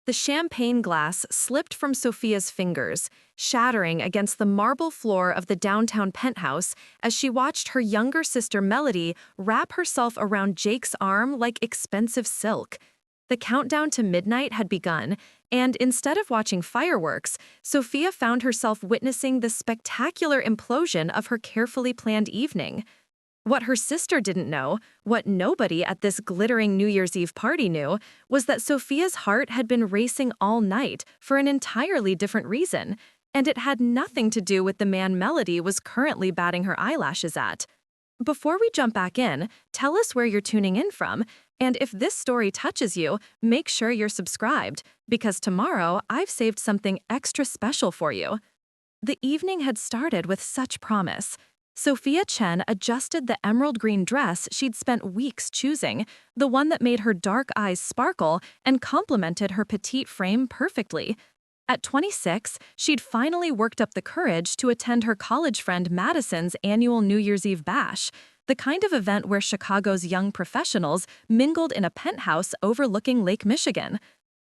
The champagne glass slipped from Sophia's fingers, shattering against the marble floor of the downtown penthouse as she watched her younger sister Melody wrap herself around Jake's arm like expensive silk. The countdown to midnight had begun, and instead of watching fireworks, Sophia found herself witnessing the spectacular implosion of her carefully planned evening. What her sister didn't know, what nobody at this glittering New Year's Eve party knew, was that Sophia's heart had been racing all night for an entirely different reason, and it had nothing to do with the man Melody was currently batting her eyelashes at. Before we jump back in, tell us where you're tuning in from, and if this story touches you, make sure you're subscribed, because tomorrow I've saved something extra special for you. The evening had started with such promise. Sophia Chen adjusted the emerald green dress she'd spent weeks choosing, the one that made her dark eyes sparkle and complemented her petite frame perfectly. At 26, she'd finally worked up the courage to attend her college friend Madison's annual New Year's Eve bash, the kind of event where Chicago's young professionals mingled in a penthouse overlooking Lake Michigan.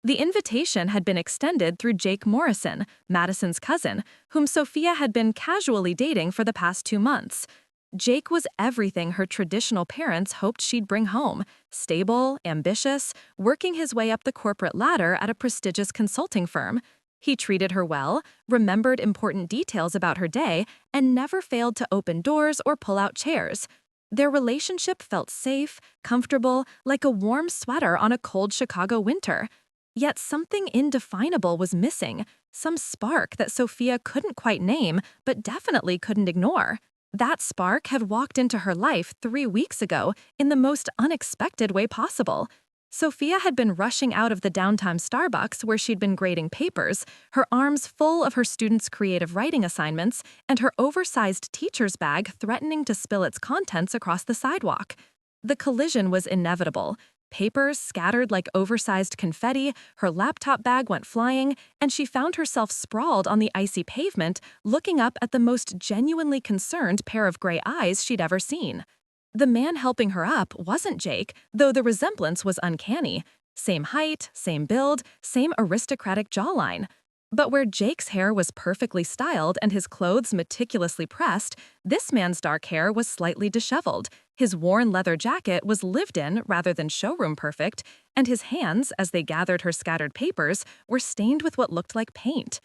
The invitation had been extended through Jake Morrison, Madison's cousin, whom Sophia had been casually dating for the past 2 months. Jake was everything her traditional parents hoped she'd bring home: stable, ambitious, working his way up the corporate ladder at a prestigious consulting firm. He treated her well, remembered important details about her day, and never failed to open doors or pull out chairs. Their relationship felt safe, comfortable, like a warm sweater on a cold Chicago winter. Yet something indefinable was missing, some spark that Sophia couldn't quite name, but definitely couldn't ignore. That spark had walked into her life 3 weeks ago in the most unexpected way possible. Sophia had been rushing out of the downtown Starbucks where she'd been grading papers, her arms full of her students' creative writing assignments, and her oversized teacher's bag threatening to spill its contents across the sidewalk. The collision was inevitable. Papers scattered like oversized confetti, her laptop bag went flying, and she found herself sprawled on the icy pavement, looking up at the most genuinely concerned pair of gray eyes she'd ever seen. The man helping her up wasn't Jake, though the resemblance was uncanny. Same height, same build, same aristocratic jawline. But where Jake's hair was perfectly styled and his clothes meticulously pressed, this man's dark hair was slightly disheveled. His worn leather jacket was lived-in rather than showroom perfect, and his hands, as they gathered her scattered papers, were stained with what looked like paint.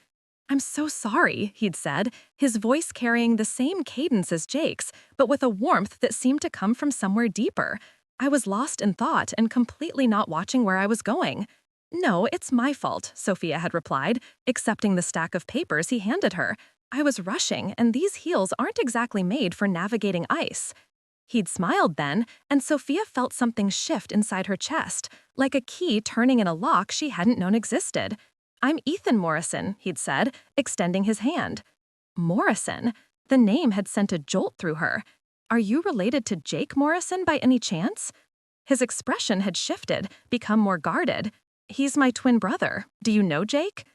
"I'm so sorry," he'd said, his voice carrying the same cadence as Jake's, but with a warmth that seemed to come from somewhere deeper. "I was lost in thought and completely not watching where I was going." "No, it's my fault," Sophia had replied, accepting the stack of papers he handed her. "I was rushing, and these heels aren't exactly made for navigating ice." He'd smiled then, and Sophia felt something shift inside her chest, like a key turning in a lock she hadn't known existed. "I'm Ethan Morrison," he'd said, extending his hand. Morrison? The name had sent a jolt through her. "Are you related to Jake Morrison by any chance?" His expression had shifted, become more guarded. "He's my twin brother. Do you know Jake?"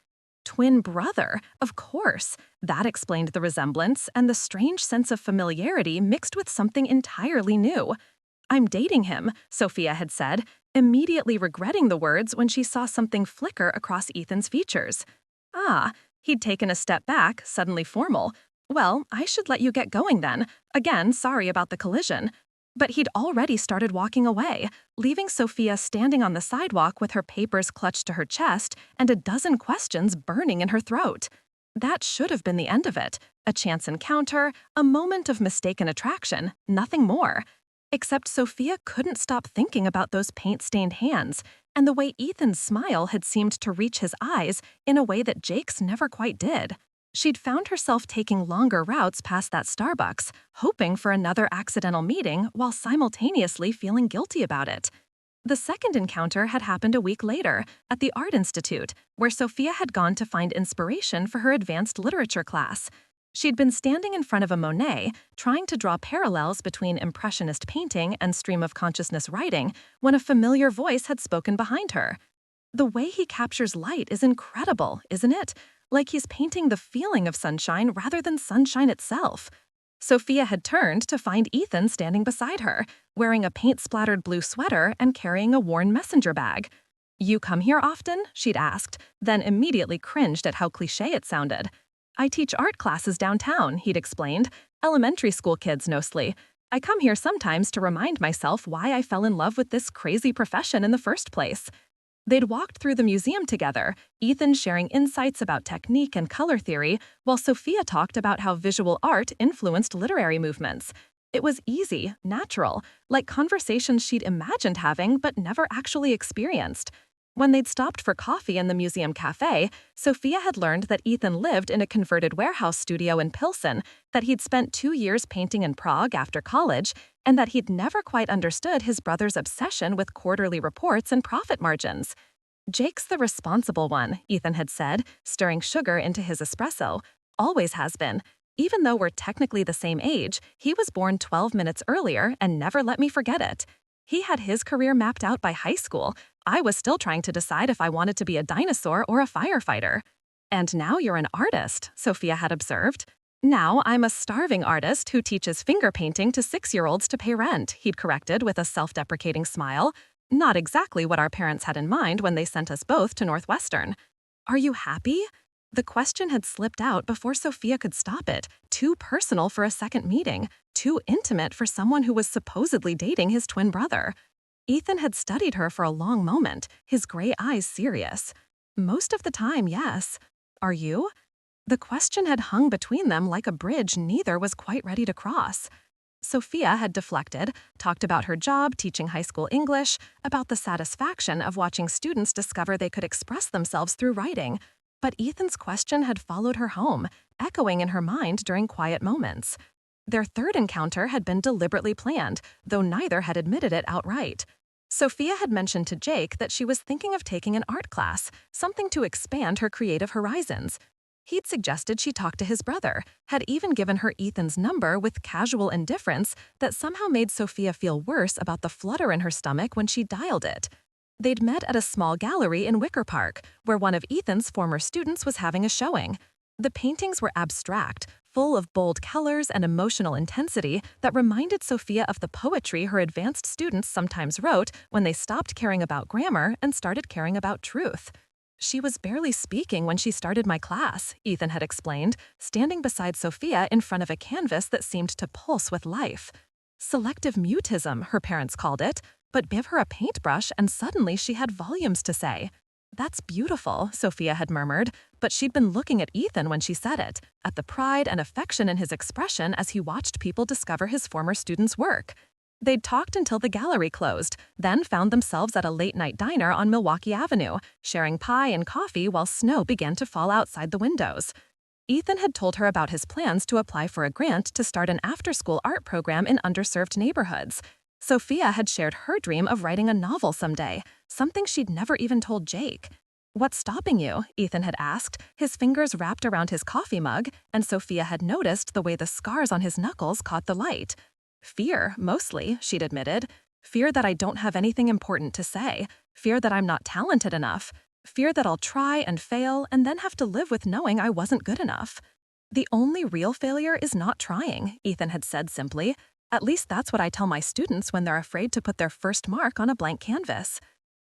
Twin brother, of course. That explained the resemblance and the strange sense of familiarity mixed with something entirely new. "I'm dating him," Sophia had said, immediately regretting the words when she saw something flicker across Ethan's features. "Ah," he'd taken a step back, suddenly formal. "Well, I should let you get going then. Again, sorry about the collision." But he'd already started walking away, leaving Sophia standing on the sidewalk with her papers clutched to her chest and a dozen questions burning in her throat. That should have been the end of it. A chance encounter, a moment of mistaken attraction, nothing more. Except Sophia couldn't stop thinking about those paint-stained hands and the way Ethan's smile had seemed to reach his eyes in a way that Jake's never quite did. She'd found herself taking longer routes past that Starbucks, hoping for another accidental meeting while simultaneously feeling guilty about it. The second encounter had happened a week later, at the Art Institute, where Sophia had gone to find inspiration for her advanced literature class. She'd been standing in front of a Monet, trying to draw parallels between Impressionist painting and stream-of-consciousness writing, when a familiar voice had spoken behind her. "The way he captures light is incredible, isn't it? Like he's painting the feeling of sunshine rather than sunshine itself." Sophia had turned to find Ethan standing beside her, wearing a paint-splattered blue sweater and carrying a worn messenger bag. "You come here often?" she'd asked, then immediately cringed at how cliché it sounded. "I teach art classes downtown," he'd explained. "Elementary school kids, mostly. I come here sometimes to remind myself why I fell in love with this crazy profession in the first place." They'd walked through the museum together, Ethan sharing insights about technique and color theory, while Sophia talked about how visual art influenced literary movements. It was easy, natural, like conversations she'd imagined having but never actually experienced. When they'd stopped for coffee in the museum cafe, Sophia had learned that Ethan lived in a converted warehouse studio in Pilsen, that he'd spent 2 years painting in Prague after college, and that he'd never quite understood his brother's obsession with quarterly reports and profit margins. "Jake's the responsible one," Ethan had said, stirring sugar into his espresso. "Always has been. Even though we're technically the same age, he was born 12 minutes earlier and never let me forget it. He had his career mapped out by high school. I was still trying to decide if I wanted to be a dinosaur or a firefighter." "And now you're an artist," Sophia had observed. "Now I'm a starving artist who teaches finger painting to 6-year-olds to pay rent," he'd corrected with a self-deprecating smile. Not exactly what our parents had in mind when they sent us both to Northwestern. "Are you happy?" The question had slipped out before Sophia could stop it, too personal for a second meeting, too intimate for someone who was supposedly dating his twin brother. Ethan had studied her for a long moment, his gray eyes serious. "Most of the time, yes. Are you?" The question had hung between them like a bridge neither was quite ready to cross. Sophia had deflected, talked about her job teaching high school English, about the satisfaction of watching students discover they could express themselves through writing. But Ethan's question had followed her home, echoing in her mind during quiet moments. Their third encounter had been deliberately planned, though neither had admitted it outright. Sophia had mentioned to Jake that she was thinking of taking an art class, something to expand her creative horizons. He'd suggested she talk to his brother, had even given her Ethan's number with casual indifference that somehow made Sophia feel worse about the flutter in her stomach when she dialed it. They'd met at a small gallery in Wicker Park, where one of Ethan's former students was having a showing. The paintings were abstract, full of bold colors and emotional intensity that reminded Sophia of the poetry her advanced students sometimes wrote when they stopped caring about grammar and started caring about truth. "She was barely speaking when she started my class," Ethan had explained, standing beside Sophia in front of a canvas that seemed to pulse with life. Selective mutism, her parents called it, but give her a paintbrush and suddenly she had volumes to say. "That's beautiful," Sophia had murmured, but she'd been looking at Ethan when she said it, at the pride and affection in his expression as he watched people discover his former students' work. They'd talked until the gallery closed, then found themselves at a late-night diner on Milwaukee Avenue, sharing pie and coffee while snow began to fall outside the windows. Ethan had told her about his plans to apply for a grant to start an after-school art program in underserved neighborhoods. Sophia had shared her dream of writing a novel someday, something she'd never even told Jake. "What's stopping you?" Ethan had asked, his fingers wrapped around his coffee mug, and Sophia had noticed the way the scars on his knuckles caught the light. "Fear, mostly," she'd admitted. "Fear that I don't have anything important to say. Fear that I'm not talented enough. Fear that I'll try and fail and then have to live with knowing I wasn't good enough." "The only real failure is not trying," Ethan had said simply. "At least that's what I tell my students when they're afraid to put their first mark on a blank canvas."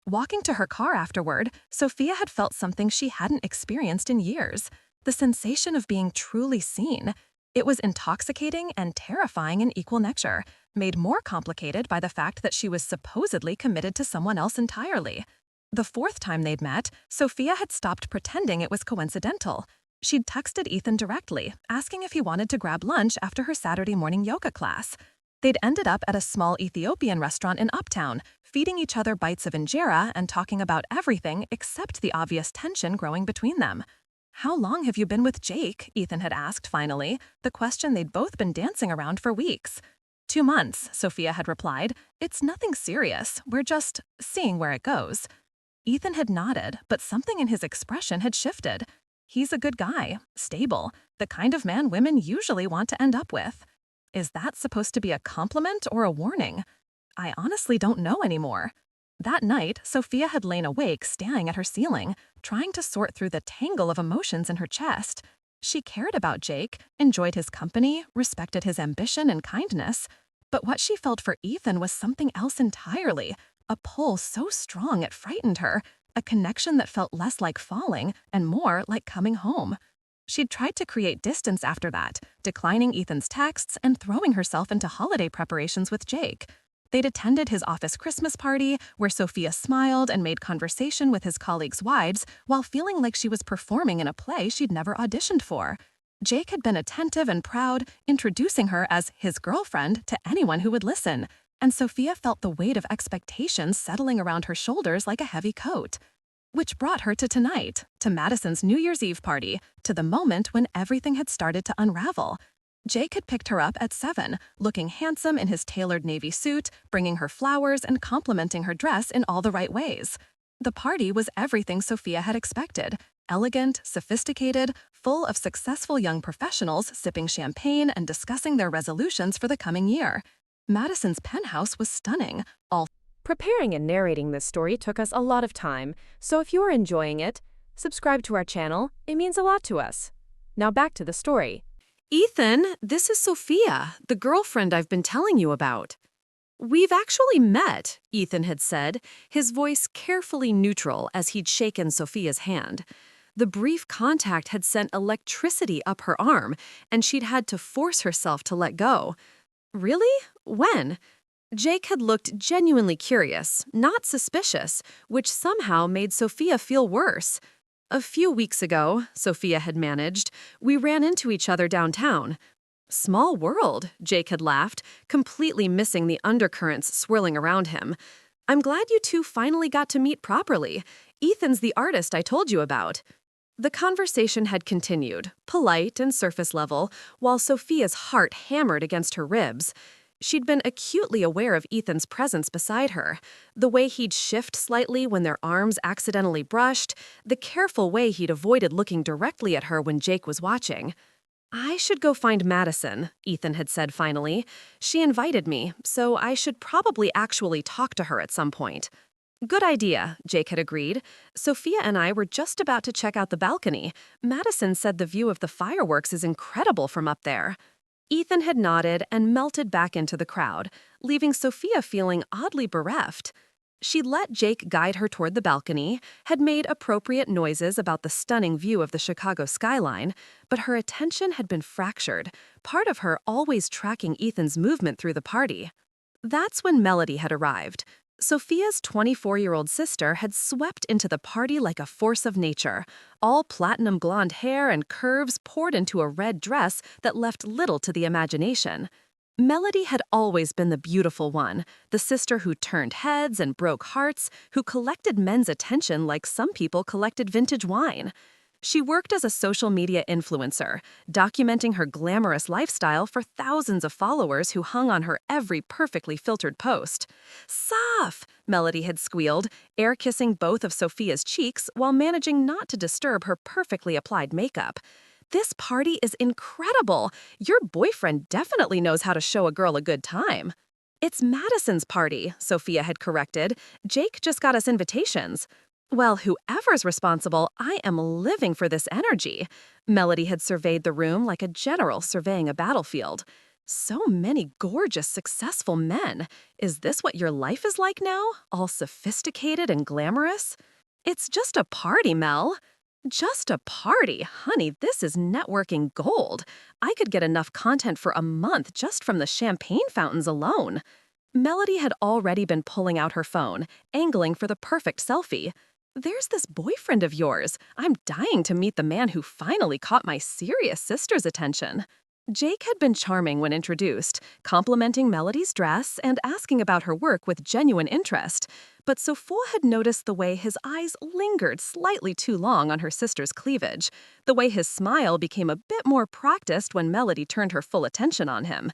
Walking to her car afterward, Sophia had felt something she hadn't experienced in years, the sensation of being truly seen. It was intoxicating and terrifying in equal measure, made more complicated by the fact that she was supposedly committed to someone else entirely. The fourth time they'd met, Sophia had stopped pretending it was coincidental. She'd texted Ethan directly, asking if he wanted to grab lunch after her Saturday morning yoga class. They'd ended up at a small Ethiopian restaurant in Uptown, feeding each other bites of injera and talking about everything except the obvious tension growing between them. "How long have you been with Jake?" Ethan had asked finally, the question they'd both been dancing around for weeks. 2 months, Sophia had replied. "It's nothing serious. We're just seeing where it goes." Ethan had nodded, but something in his expression had shifted. He's a good guy, stable, the kind of man women usually want to end up with. Is that supposed to be a compliment or a warning? I honestly don't know anymore. That night, Sophia had lain awake staring at her ceiling, trying to sort through the tangle of emotions in her chest. She cared about Jake, enjoyed his company, respected his ambition and kindness. But what she felt for Ethan was something else entirely, a pull so strong it frightened her, a connection that felt less like falling and more like coming home. She'd tried to create distance after that, declining Ethan's texts and throwing herself into holiday preparations with Jake. They'd attended his office Christmas party, where Sophia smiled and made conversation with his colleagues' wives while feeling like she was performing in a play she'd never auditioned for. Jake had been attentive and proud, introducing her as his girlfriend to anyone who would listen, and Sophia felt the weight of expectations settling around her shoulders like a heavy coat. Which brought her to tonight, to Madison's New Year's Eve party, to the moment when everything had started to unravel. Jake had picked her up at 7, looking handsome in his tailored navy suit, bringing her flowers and complimenting her dress in all the right ways. The party was everything Sophia had expected: elegant, sophisticated, full of successful young professionals sipping champagne and discussing their resolutions for the coming year. Madison's penthouse was stunning, all Preparing and narrating this story took us a lot of time, so if you are enjoying it, subscribe to our channel. It means a lot to us. Now back to the story. Ethan, this is Sophia, the girlfriend I've been telling you about. We've actually met, Ethan had said, his voice carefully neutral as he'd shaken Sophia's hand. The brief contact had sent electricity up her arm, and she'd had to force herself to let go. Really? When? Jake had looked genuinely curious, not suspicious, which somehow made Sophia feel worse. A few weeks ago, Sophia had managed, we ran into each other downtown. Small world, Jake had laughed, completely missing the undercurrents swirling around him. I'm glad you two finally got to meet properly. Ethan's the artist I told you about. The conversation had continued, polite and surface level, while Sophia's heart hammered against her ribs. She'd been acutely aware of Ethan's presence beside her, the way he'd shift slightly when their arms accidentally brushed, the careful way he'd avoided looking directly at her when Jake was watching. I should go find Madison, Ethan had said finally. She invited me, so I should probably actually talk to her at some point. Good idea, Jake had agreed. Sophia and I were just about to check out the balcony. Madison said the view of the fireworks is incredible from up there. Ethan had nodded and melted back into the crowd, leaving Sophia feeling oddly bereft. She let Jake guide her toward the balcony, had made appropriate noises about the stunning view of the Chicago skyline, but her attention had been fractured, part of her always tracking Ethan's movement through the party. That's when Melody had arrived. Sophia's 24-year-old sister had swept into the party like a force of nature. All platinum blonde hair and curves poured into a red dress that left little to the imagination. Melody had always been the beautiful one, the sister who turned heads and broke hearts, who collected men's attention like some people collected vintage wine. She worked as a social media influencer, documenting her glamorous lifestyle for thousands of followers who hung on her every perfectly filtered post. "Soph!" Melody had squealed, air-kissing both of Sophia's cheeks while managing not to disturb her perfectly applied makeup. "This party is incredible! Your boyfriend definitely knows how to show a girl a good time." "It's Madison's party," Sophia had corrected. "Jake just got us invitations." "Well, whoever's responsible, I am living for this energy." Melody had surveyed the room like a general surveying a battlefield. "So many gorgeous, successful men. Is this what your life is like now? All sophisticated and glamorous?" "It's just a party, Mel." "Just a party? Honey, this is networking gold. I could get enough content for a month just from the champagne fountains alone." Melody had already been pulling out her phone, angling for the perfect selfie. "There's this boyfriend of yours. I'm dying to meet the man who finally caught my serious sister's attention." Jake had been charming when introduced, complimenting Melody's dress and asking about her work with genuine interest. But Sophia had noticed the way his eyes lingered slightly too long on her sister's cleavage, the way his smile became a bit more practiced when Melody turned her full attention on him.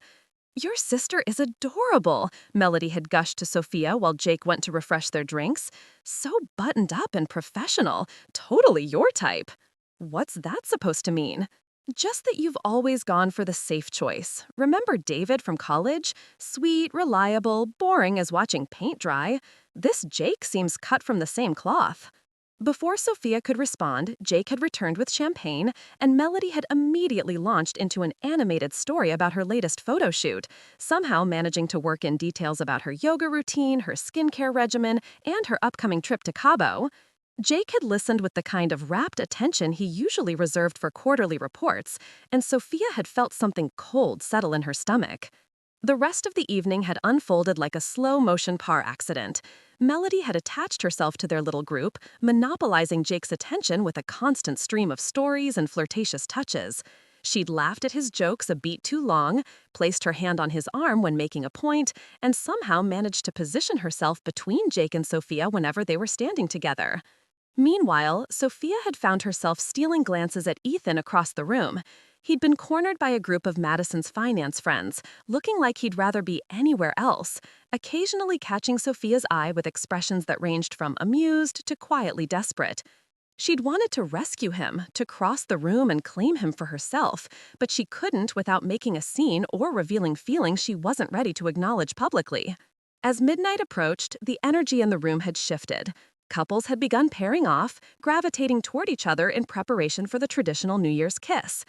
"Your sister is adorable," Melody had gushed to Sophia while Jake went to refresh their drinks. "So buttoned up and professional, totally your type." "What's that supposed to mean?" "Just that you've always gone for the safe choice. Remember David from college? Sweet, reliable, boring as watching paint dry. This Jake seems cut from the same cloth." Before Sophia could respond, Jake had returned with champagne, and Melody had immediately launched into an animated story about her latest photo shoot, somehow managing to work in details about her yoga routine, her skincare regimen, and her upcoming trip to Cabo. Jake had listened with the kind of rapt attention he usually reserved for quarterly reports, and Sophia had felt something cold settle in her stomach. The rest of the evening had unfolded like a slow-motion car accident. Melody had attached herself to their little group, monopolizing Jake's attention with a constant stream of stories and flirtatious touches. She'd laughed at his jokes a beat too long, placed her hand on his arm when making a point, and somehow managed to position herself between Jake and Sophia whenever they were standing together. Meanwhile, Sophia had found herself stealing glances at Ethan across the room. He'd been cornered by a group of Madison's finance friends, looking like he'd rather be anywhere else, occasionally catching Sophia's eye with expressions that ranged from amused to quietly desperate. She'd wanted to rescue him, to cross the room and claim him for herself, but she couldn't without making a scene or revealing feelings she wasn't ready to acknowledge publicly. As midnight approached, the energy in the room had shifted. Couples had begun pairing off, gravitating toward each other in preparation for the traditional New Year's kiss.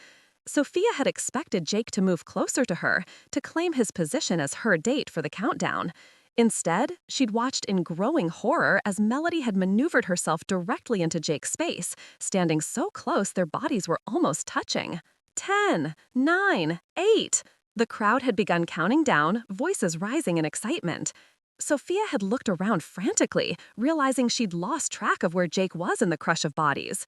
Sophia had expected Jake to move closer to her, to claim his position as her date for the countdown. Instead, she'd watched in growing horror as Melody had maneuvered herself directly into Jake's space, standing so close their bodies were almost touching. 10, 9, 8. The crowd had begun counting down, voices rising in excitement. Sophia had looked around frantically, realizing she'd lost track of where Jake was in the crush of bodies.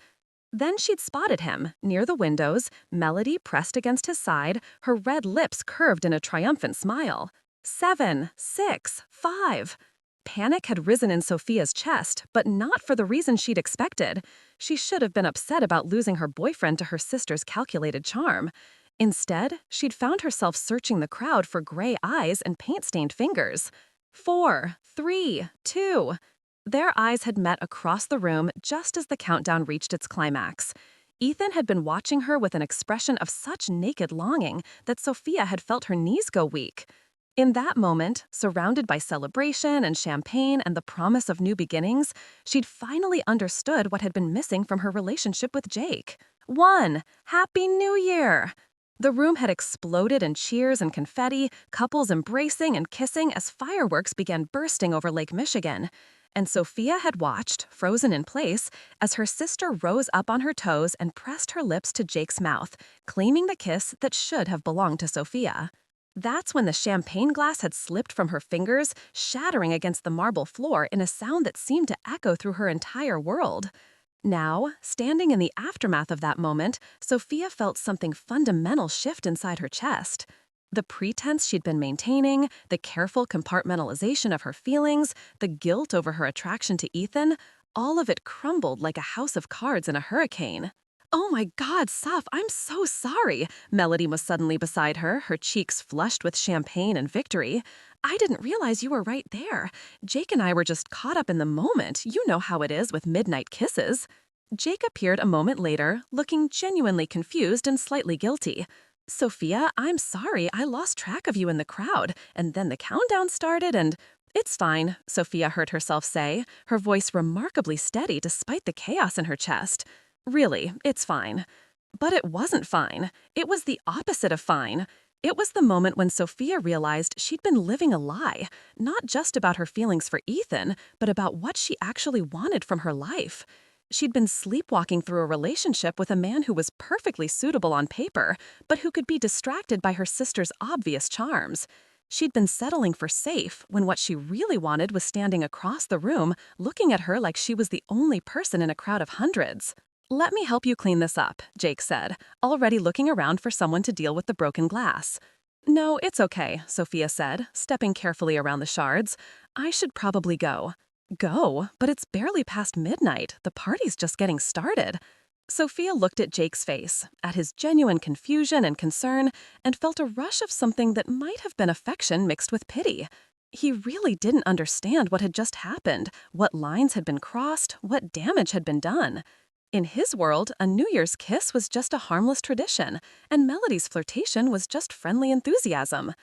Then she'd spotted him, near the windows, Melody pressed against his side, her red lips curved in a triumphant smile. 7, 6, 5. Panic had risen in Sophia's chest, but not for the reason she'd expected. She should have been upset about losing her boyfriend to her sister's calculated charm. Instead, she'd found herself searching the crowd for gray eyes and paint-stained fingers. 4, 3, 2. Their eyes had met across the room just as the countdown reached its climax. Ethan had been watching her with an expression of such naked longing that Sophia had felt her knees go weak. In that moment, surrounded by celebration and champagne and the promise of new beginnings, she'd finally understood what had been missing from her relationship with Jake. 1. Happy New Year! The room had exploded in cheers and confetti, couples embracing and kissing as fireworks began bursting over Lake Michigan. And Sophia had watched, frozen in place, as her sister rose up on her toes and pressed her lips to Jake's mouth, claiming the kiss that should have belonged to Sophia. That's when the champagne glass had slipped from her fingers, shattering against the marble floor in a sound that seemed to echo through her entire world. Now, standing in the aftermath of that moment, Sophia felt something fundamental shift inside her chest. The pretense she'd been maintaining, the careful compartmentalization of her feelings, the guilt over her attraction to Ethan, all of it crumbled like a house of cards in a hurricane. "Oh my God, Soph, I'm so sorry." Melody was suddenly beside her, her cheeks flushed with champagne and victory. "I didn't realize you were right there. Jake and I were just caught up in the moment. You know how it is with midnight kisses." Jake appeared a moment later, looking genuinely confused and slightly guilty. "Sophia, I'm sorry, I lost track of you in the crowd, and then the countdown started and—" "It's fine," Sophia heard herself say, her voice remarkably steady despite the chaos in her chest. "Really, it's fine." But it wasn't fine. It was the opposite of fine. It was the moment when Sophia realized she'd been living a lie, not just about her feelings for Ethan, but about what she actually wanted from her life. She'd been sleepwalking through a relationship with a man who was perfectly suitable on paper, but who could be distracted by her sister's obvious charms. She'd been settling for safe when what she really wanted was standing across the room, looking at her like she was the only person in a crowd of hundreds. "Let me help you clean this up," Jake said, already looking around for someone to deal with the broken glass. "No, it's okay," Sophia said, stepping carefully around the shards. "I should probably go." "Go? But it's barely past midnight. The party's just getting started." Sophia looked at Jake's face, at his genuine confusion and concern, and felt a rush of something that might have been affection mixed with pity. He really didn't understand what had just happened, what lines had been crossed, what damage had been done. In his world, a New Year's kiss was just a harmless tradition, and Melody's flirtation was just friendly enthusiasm.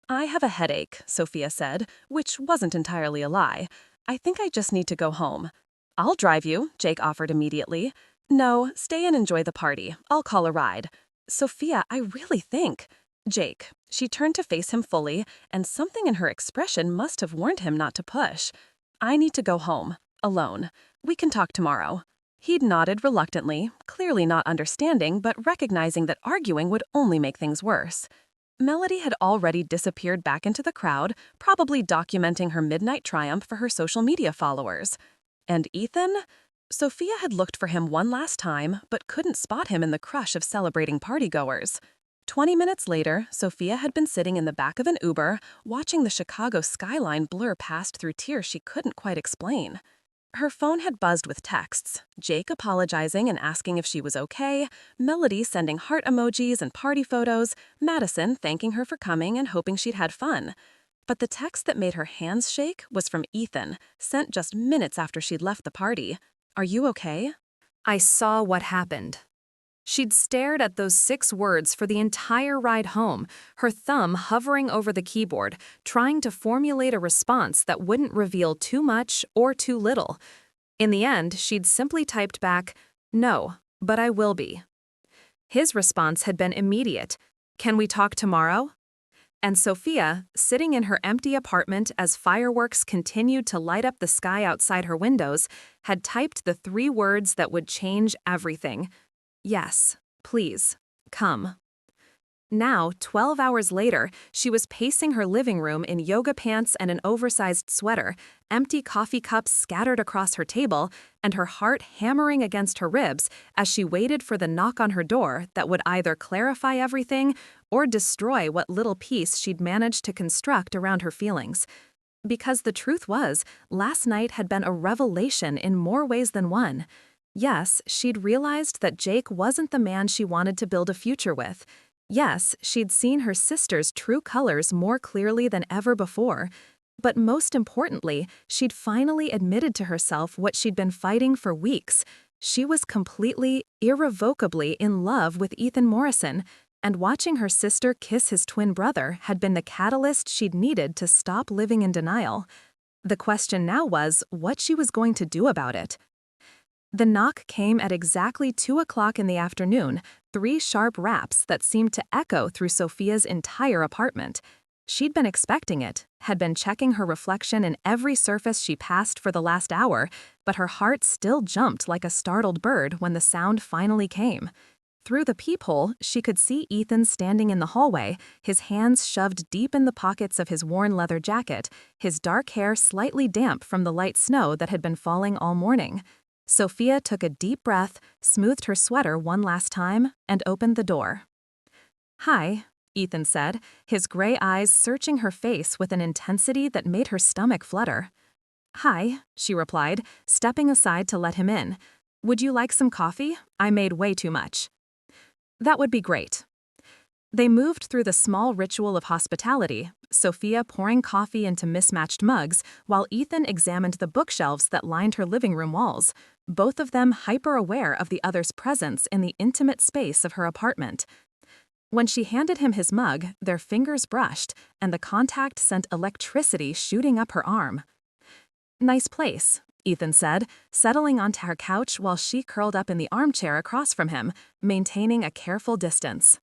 "I have a headache," Sophia said, which wasn't entirely a lie. "I think I just need to go home." "I'll drive you," Jake offered immediately. "No, stay and enjoy the party. I'll call a ride." "Sophia, I really think—" "Jake." She turned to face him fully, and something in her expression must have warned him not to push. "I need to go home. alone. We can talk tomorrow." He'd nodded reluctantly, clearly not understanding but recognizing that arguing would only make things worse. Melody had already disappeared back into the crowd, probably documenting her midnight triumph for her social media followers. And Ethan? Sophia had looked for him one last time, but couldn't spot him in the crush of celebrating partygoers. 20 minutes later, Sophia had been sitting in the back of an Uber, watching the Chicago skyline blur past through tears she couldn't quite explain. Her phone had buzzed with texts, Jake apologizing and asking if she was okay, Melody sending heart emojis and party photos, Madison thanking her for coming and hoping she'd had fun. But the text that made her hands shake was from Ethan, sent just minutes after she'd left the party. "Are you okay?" I saw what happened. She'd stared at those 6 words for the entire ride home, her thumb hovering over the keyboard, trying to formulate a response that wouldn't reveal too much or too little. In the end, she'd simply typed back, "No, but I will be." His response had been immediate, "Can we talk tomorrow?" And Sophia, sitting in her empty apartment as fireworks continued to light up the sky outside her windows, had typed the 3 words that would change everything. "Yes, please, come." Now, 12 hours later, she was pacing her living room in yoga pants and an oversized sweater, empty coffee cups scattered across her table, and her heart hammering against her ribs as she waited for the knock on her door that would either clarify everything or destroy what little peace she'd managed to construct around her feelings. Because the truth was, last night had been a revelation in more ways than one. Yes, she'd realized that Jake wasn't the man she wanted to build a future with. Yes, she'd seen her sister's true colors more clearly than ever before. But most importantly, she'd finally admitted to herself what she'd been fighting for weeks. She was completely, irrevocably in love with Ethan Morrison, and watching her sister kiss his twin brother had been the catalyst she'd needed to stop living in denial. The question now was what she was going to do about it. The knock came at exactly 2 o'clock in the afternoon, 3 sharp raps that seemed to echo through Sophia's entire apartment. She'd been expecting it, had been checking her reflection in every surface she passed for the last hour, but her heart still jumped like a startled bird when the sound finally came. Through the peephole, she could see Ethan standing in the hallway, his hands shoved deep in the pockets of his worn leather jacket, his dark hair slightly damp from the light snow that had been falling all morning. Sophia took a deep breath, smoothed her sweater one last time, and opened the door. "Hi," Ethan said, his gray eyes searching her face with an intensity that made her stomach flutter. "Hi," she replied, stepping aside to let him in. "Would you like some coffee? I made way too much." "That would be great." They moved through the small ritual of hospitality, Sophia pouring coffee into mismatched mugs, while Ethan examined the bookshelves that lined her living room walls, both of them hyper-aware of the other's presence in the intimate space of her apartment. When she handed him his mug, their fingers brushed, and the contact sent electricity shooting up her arm. "Nice place," Ethan said, settling onto her couch while she curled up in the armchair across from him, maintaining a careful distance.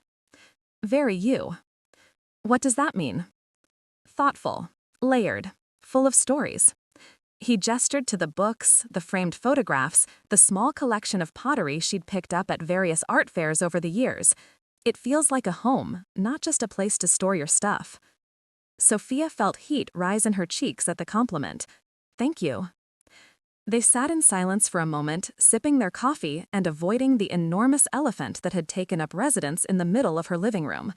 "Very you." "What does that mean?" "Thoughtful, layered, full of stories." He gestured to the books, the framed photographs, the small collection of pottery she'd picked up at various art fairs over the years. "It feels like a home, not just a place to store your stuff." Sophia felt heat rise in her cheeks at the compliment. "Thank you." They sat in silence for a moment, sipping their coffee and avoiding the enormous elephant that had taken up residence in the middle of her living room.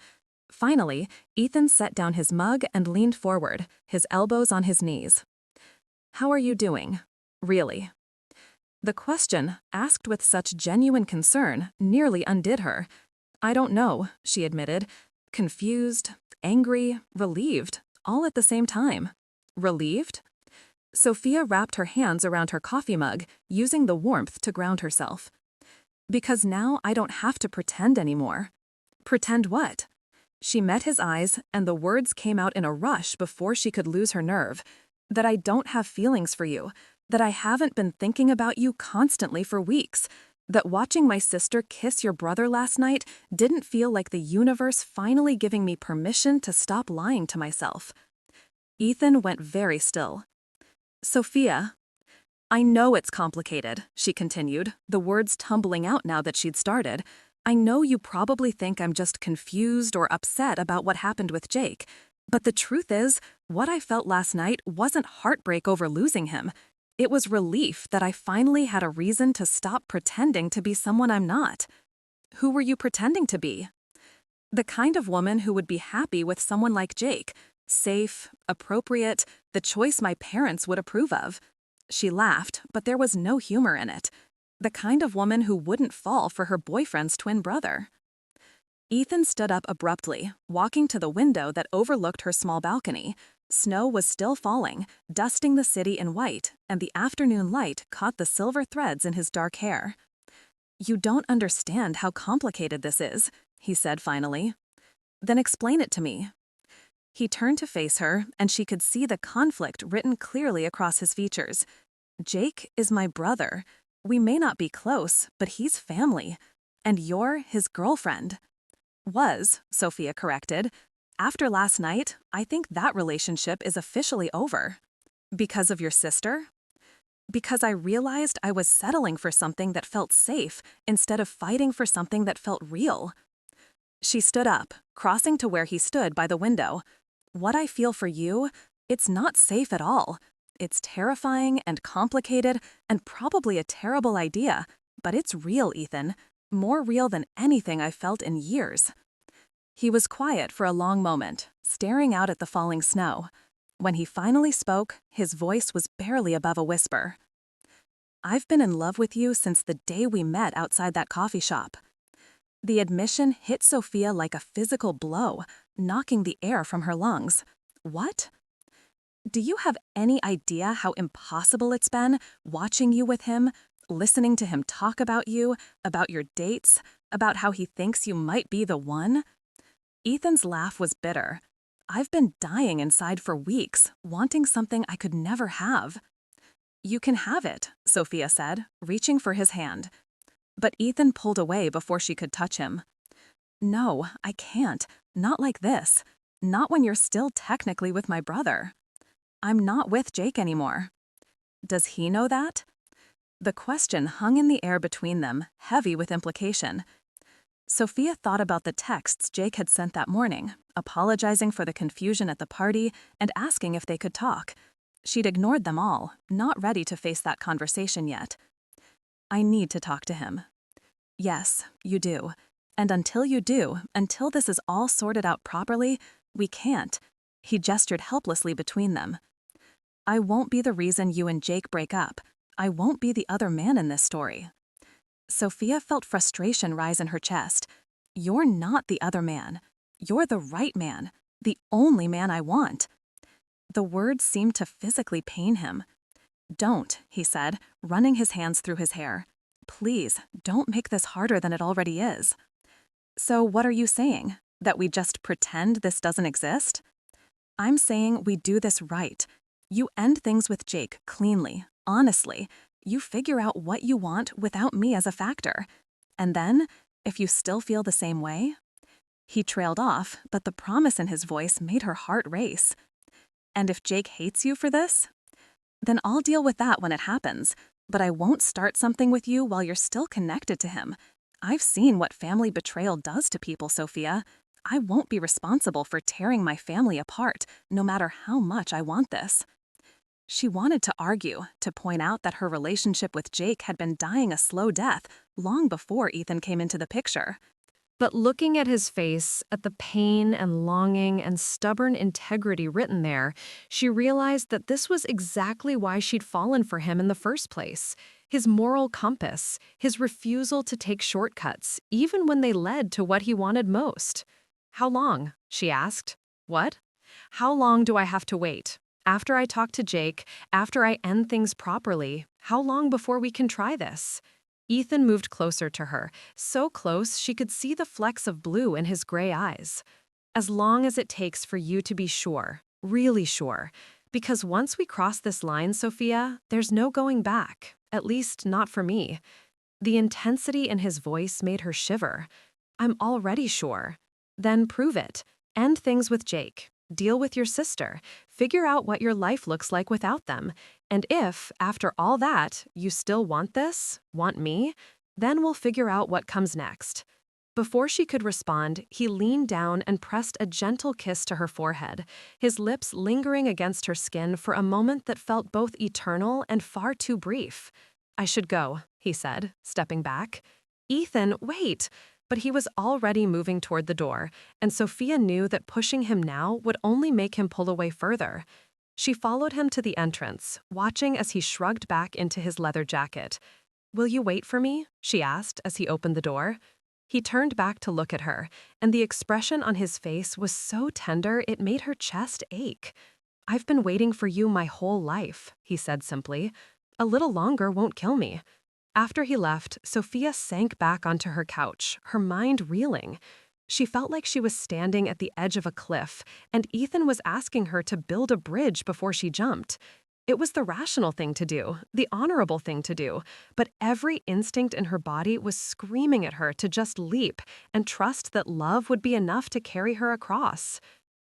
Finally, Ethan set down his mug and leaned forward, his elbows on his knees. "How are you doing? Really?" The question, asked with such genuine concern, nearly undid her. "I don't know," she admitted. Confused, angry, relieved, all at the same time. Relieved? Sophia wrapped her hands around her coffee mug, using the warmth to ground herself. "Because now I don't have to pretend anymore." "Pretend what?" She met his eyes, and the words came out in a rush before she could lose her nerve. "That I don't have feelings for you. That I haven't been thinking about you constantly for weeks. That watching my sister kiss your brother last night didn't feel like the universe finally giving me permission to stop lying to myself." Ethan went very still. "Sophia, I know it's complicated, she continued, the words tumbling out now that she'd started. I know you probably think I'm just confused or upset about what happened with Jake. But the truth is, what I felt last night wasn't heartbreak over losing him. It was relief that I finally had a reason to stop pretending to be someone I'm not. Who were you pretending to be? The kind of woman who would be happy with someone like Jake. Safe, appropriate, the choice my parents would approve of. She laughed, but there was no humor in it. The kind of woman who wouldn't fall for her boyfriend's twin brother. Ethan stood up abruptly, walking to the window that overlooked her small balcony. Snow was still falling, dusting the city in white, and the afternoon light caught the silver threads in his dark hair. You don't understand how complicated this is, he said finally. Then explain it to me. He turned to face her, and she could see the conflict written clearly across his features. Jake is my brother. We may not be close, but he's family. And you're his girlfriend. Was, Sophia corrected. After last night, I think that relationship is officially over. Because of your sister? Because I realized I was settling for something that felt safe instead of fighting for something that felt real. She stood up, crossing to where he stood by the window. What I feel for you, it's not safe at all. It's terrifying and complicated and probably a terrible idea, but it's real, Ethan. More real than anything I've felt in years. He was quiet for a long moment, staring out at the falling snow. When he finally spoke, his voice was barely above a whisper. I've been in love with you since the day we met outside that coffee shop. The admission hit Sophia like a physical blow, knocking the air from her lungs. What? Do you have any idea how impossible it's been watching you with him, listening to him talk about you, about your dates, about how he thinks you might be the one? Ethan's laugh was bitter. I've been dying inside for weeks, wanting something I could never have. You can have it, Sophia said, reaching for his hand. But Ethan pulled away before she could touch him. No, I can't. Not like this. Not when you're still technically with my brother. I'm not with Jake anymore. Does he know that? The question hung in the air between them, heavy with implication. Sophia thought about the texts Jake had sent that morning, apologizing for the confusion at the party and asking if they could talk. She'd ignored them all, not ready to face that conversation yet. I need to talk to him. Yes, you do. And until you do, until this is all sorted out properly, we can't. He gestured helplessly between them. I won't be the reason you and Jake break up. I won't be the other man in this story. Sophia felt frustration rise in her chest. You're not the other man. You're the right man, the only man I want. The words seemed to physically pain him. Don't, he said, running his hands through his hair. Please, don't make this harder than it already is. So what are you saying? That we just pretend this doesn't exist? I'm saying we do this right. You end things with Jake cleanly, honestly. You figure out what you want without me as a factor. And then, if you still feel the same way? He trailed off, but the promise in his voice made her heart race. And if Jake hates you for this? Then I'll deal with that when it happens. But I won't start something with you while you're still connected to him. I've seen what family betrayal does to people, Sophia. I won't be responsible for tearing my family apart, no matter how much I want this. She wanted to argue, to point out that her relationship with Jake had been dying a slow death long before Ethan came into the picture. But looking at his face, at the pain and longing and stubborn integrity written there, she realized that this was exactly why she'd fallen for him in the first place. His moral compass, his refusal to take shortcuts, even when they led to what he wanted most. How long? She asked. What? How long do I have to wait? After I talk to Jake, after I end things properly, how long before we can try this? Ethan moved closer to her, so close she could see the flecks of blue in his gray eyes. As long as it takes for you to be sure, really sure. Because once we cross this line, Sophia, there's no going back, at least not for me. The intensity in his voice made her shiver. I'm already sure. Then prove it. End things with Jake. Deal with your sister. Figure out what your life looks like without them. And if, after all that, you still want this, want me, then we'll figure out what comes next. Before she could respond, he leaned down and pressed a gentle kiss to her forehead, his lips lingering against her skin for a moment that felt both eternal and far too brief. I should go, he said, stepping back. Ethan, wait! But he was already moving toward the door, and Sophia knew that pushing him now would only make him pull away further. She followed him to the entrance, watching as he shrugged back into his leather jacket. Will you wait for me? She asked as he opened the door. He turned back to look at her, and the expression on his face was so tender it made her chest ache. I've been waiting for you my whole life, he said simply. A little longer won't kill me. After he left, Sophia sank back onto her couch, her mind reeling. She felt like she was standing at the edge of a cliff, and Ethan was asking her to build a bridge before she jumped. It was the rational thing to do, the honorable thing to do, but every instinct in her body was screaming at her to just leap and trust that love would be enough to carry her across.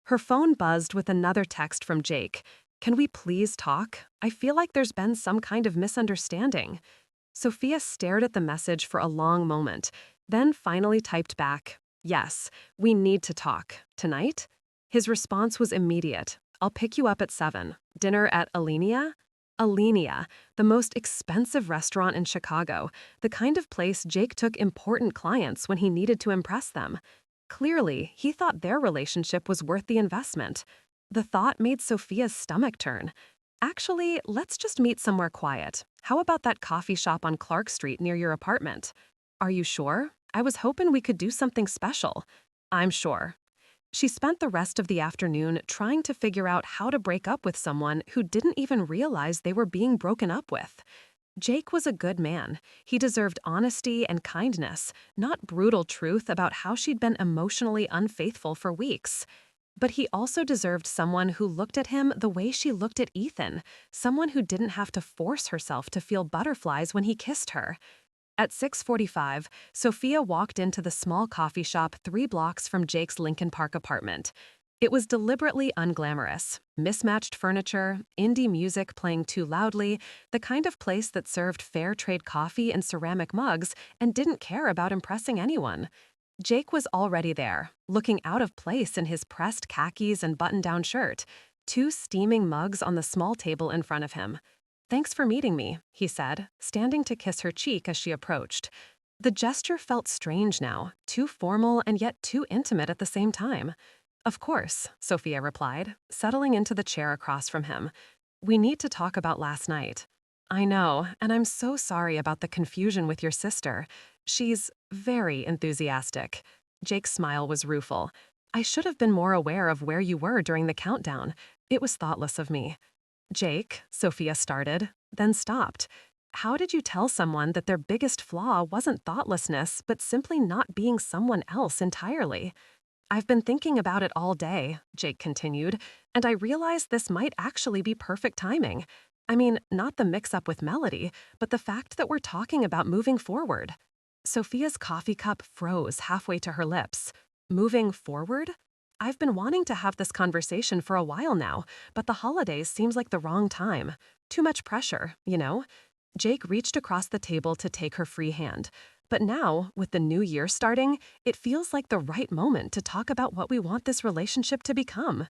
Her phone buzzed with another text from Jake. Can we please talk? I feel like there's been some kind of misunderstanding. Sophia stared at the message for a long moment, then finally typed back, yes, we need to talk. Tonight? His response was immediate. I'll pick you up at 7. Dinner at Alinea? Alinea, the most expensive restaurant in Chicago, the kind of place Jake took important clients when he needed to impress them. Clearly, he thought their relationship was worth the investment. The thought made Sophia's stomach turn. Actually, let's just meet somewhere quiet. How about that coffee shop on Clark Street near your apartment? Are you sure? I was hoping we could do something special. I'm sure. She spent the rest of the afternoon trying to figure out how to break up with someone who didn't even realize they were being broken up with. Jake was a good man. He deserved honesty and kindness, not brutal truth about how she'd been emotionally unfaithful for weeks. But he also deserved someone who looked at him the way she looked at Ethan, someone who didn't have to force herself to feel butterflies when he kissed her. At 6:45, Sophia walked into the small coffee shop 3 blocks from Jake's Lincoln Park apartment. It was deliberately unglamorous. Mismatched furniture, indie music playing too loudly, the kind of place that served fair trade coffee in ceramic mugs and didn't care about impressing anyone. Jake was already there, looking out of place in his pressed khakis and button-down shirt, 2 steaming mugs on the small table in front of him. Thanks for meeting me, he said, standing to kiss her cheek as she approached. The gesture felt strange now, too formal and yet too intimate at the same time. Of course, Sophia replied, settling into the chair across from him. We need to talk about last night. I know, and I'm so sorry about the confusion with your sister. She's very enthusiastic. Jake's smile was rueful. I should have been more aware of where you were during the countdown. It was thoughtless of me. Jake, Sophia started, then stopped. How did you tell someone that their biggest flaw wasn't thoughtlessness, but simply not being someone else entirely? I've been thinking about it all day, Jake continued, and I realized this might actually be perfect timing. I mean, not the mix-up with Melody, but the fact that we're talking about moving forward. Sophia's coffee cup froze halfway to her lips. Moving forward? I've been wanting to have this conversation for a while now, but the holidays seems like the wrong time. Too much pressure, you know? Jake reached across the table to take her free hand. But now, with the new year starting, it feels like the right moment to talk about what we want this relationship to become.